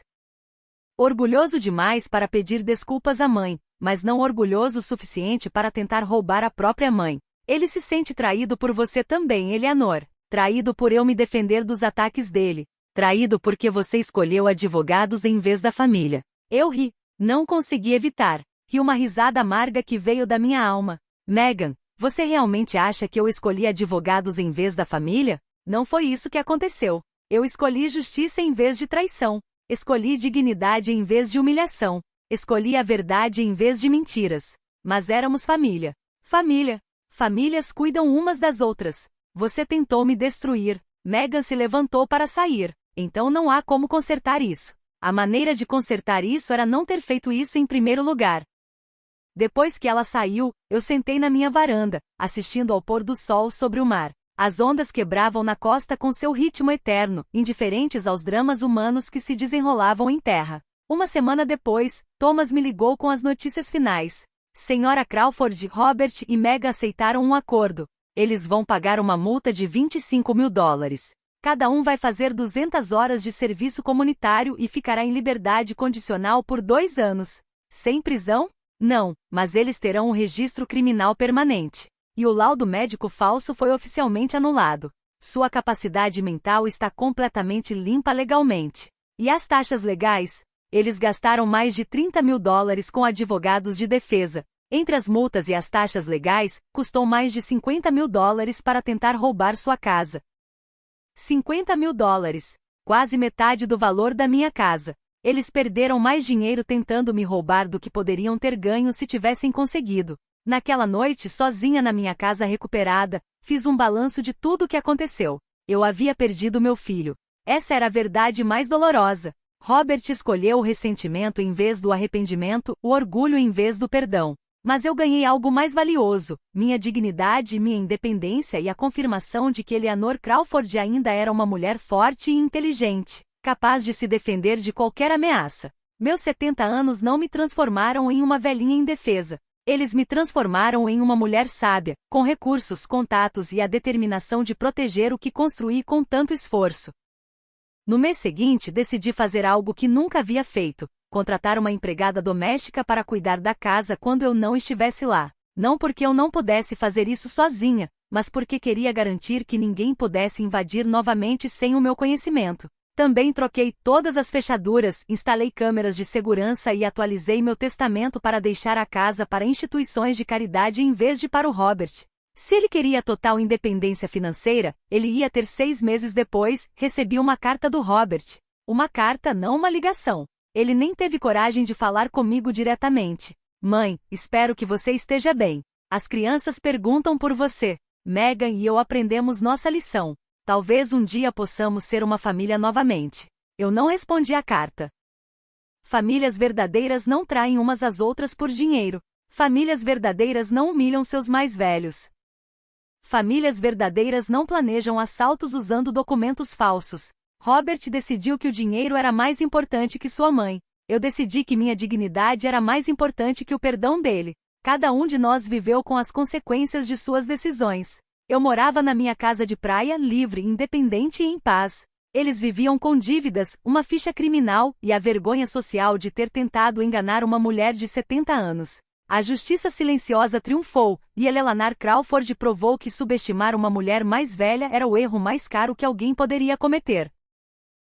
Orgulhoso demais para pedir desculpas à mãe, mas não orgulhoso o suficiente para tentar roubar a própria mãe. Ele se sente traído por você também, Eleanor. Traído por eu me defender dos ataques dele. Traído porque você escolheu advogados em vez da família. Eu ri. Não consegui evitar. Ri uma risada amarga que veio da minha alma. Megan, você realmente acha que eu escolhi advogados em vez da família? Não foi isso que aconteceu. Eu escolhi justiça em vez de traição. Escolhi dignidade em vez de humilhação. Escolhi a verdade em vez de mentiras. Mas éramos família. Família. Famílias cuidam umas das outras. Você tentou me destruir. Megan se levantou para sair. Então não há como consertar isso. A maneira de consertar isso era não ter feito isso em primeiro lugar. Depois que ela saiu, eu sentei na minha varanda, assistindo ao pôr do sol sobre o mar. As ondas quebravam na costa com seu ritmo eterno, indiferentes aos dramas humanos que se desenrolavam em terra. Uma semana depois, Thomas me ligou com as notícias finais. Senhora Crawford, Robert e Meg aceitaram um acordo. Eles vão pagar uma multa de $25.000. Cada um vai fazer 200 horas de serviço comunitário e ficará em liberdade condicional por 2 anos. Sem prisão? Não, mas eles terão um registro criminal permanente. E o laudo médico falso foi oficialmente anulado. Sua capacidade mental está completamente limpa legalmente. E as taxas legais? Eles gastaram mais de $30.000 com advogados de defesa. Entre as multas e as taxas legais, custou mais de $50.000 para tentar roubar sua casa. $50.000. Quase metade do valor da minha casa. Eles perderam mais dinheiro tentando me roubar do que poderiam ter ganho se tivessem conseguido. Naquela noite, sozinha na minha casa recuperada, fiz um balanço de tudo o que aconteceu. Eu havia perdido meu filho. Essa era a verdade mais dolorosa. Robert escolheu o ressentimento em vez do arrependimento, o orgulho em vez do perdão. Mas eu ganhei algo mais valioso, minha dignidade, minha independência e a confirmação de que Eleanor Crawford ainda era uma mulher forte e inteligente, capaz de se defender de qualquer ameaça. Meus 70 anos não me transformaram em uma velhinha indefesa. Eles me transformaram em uma mulher sábia, com recursos, contatos e a determinação de proteger o que construí com tanto esforço. No mês seguinte, decidi fazer algo que nunca havia feito: contratar uma empregada doméstica para cuidar da casa quando eu não estivesse lá. Não porque eu não pudesse fazer isso sozinha, mas porque queria garantir que ninguém pudesse invadir novamente sem o meu conhecimento. Também troquei todas as fechaduras, instalei câmeras de segurança e atualizei meu testamento para deixar a casa para instituições de caridade em vez de para o Robert. Se ele queria total independência financeira, ele ia ter 6 meses depois. Recebi uma carta do Robert. Uma carta, não uma ligação. Ele nem teve coragem de falar comigo diretamente. Mãe, espero que você esteja bem. As crianças perguntam por você. Megan e eu aprendemos nossa lição. Talvez um dia possamos ser uma família novamente. Eu não respondi à carta. Famílias verdadeiras não traem umas às outras por dinheiro. Famílias verdadeiras não humilham seus mais velhos. Famílias verdadeiras não planejam assaltos usando documentos falsos. Robert decidiu que o dinheiro era mais importante que sua mãe. Eu decidi que minha dignidade era mais importante que o perdão dele. Cada um de nós viveu com as consequências de suas decisões. Eu morava na minha casa de praia, livre, independente e em paz. Eles viviam com dívidas, uma ficha criminal e a vergonha social de ter tentado enganar uma mulher de 70 anos. A justiça silenciosa triunfou, e Eleanor Crawford provou que subestimar uma mulher mais velha era o erro mais caro que alguém poderia cometer.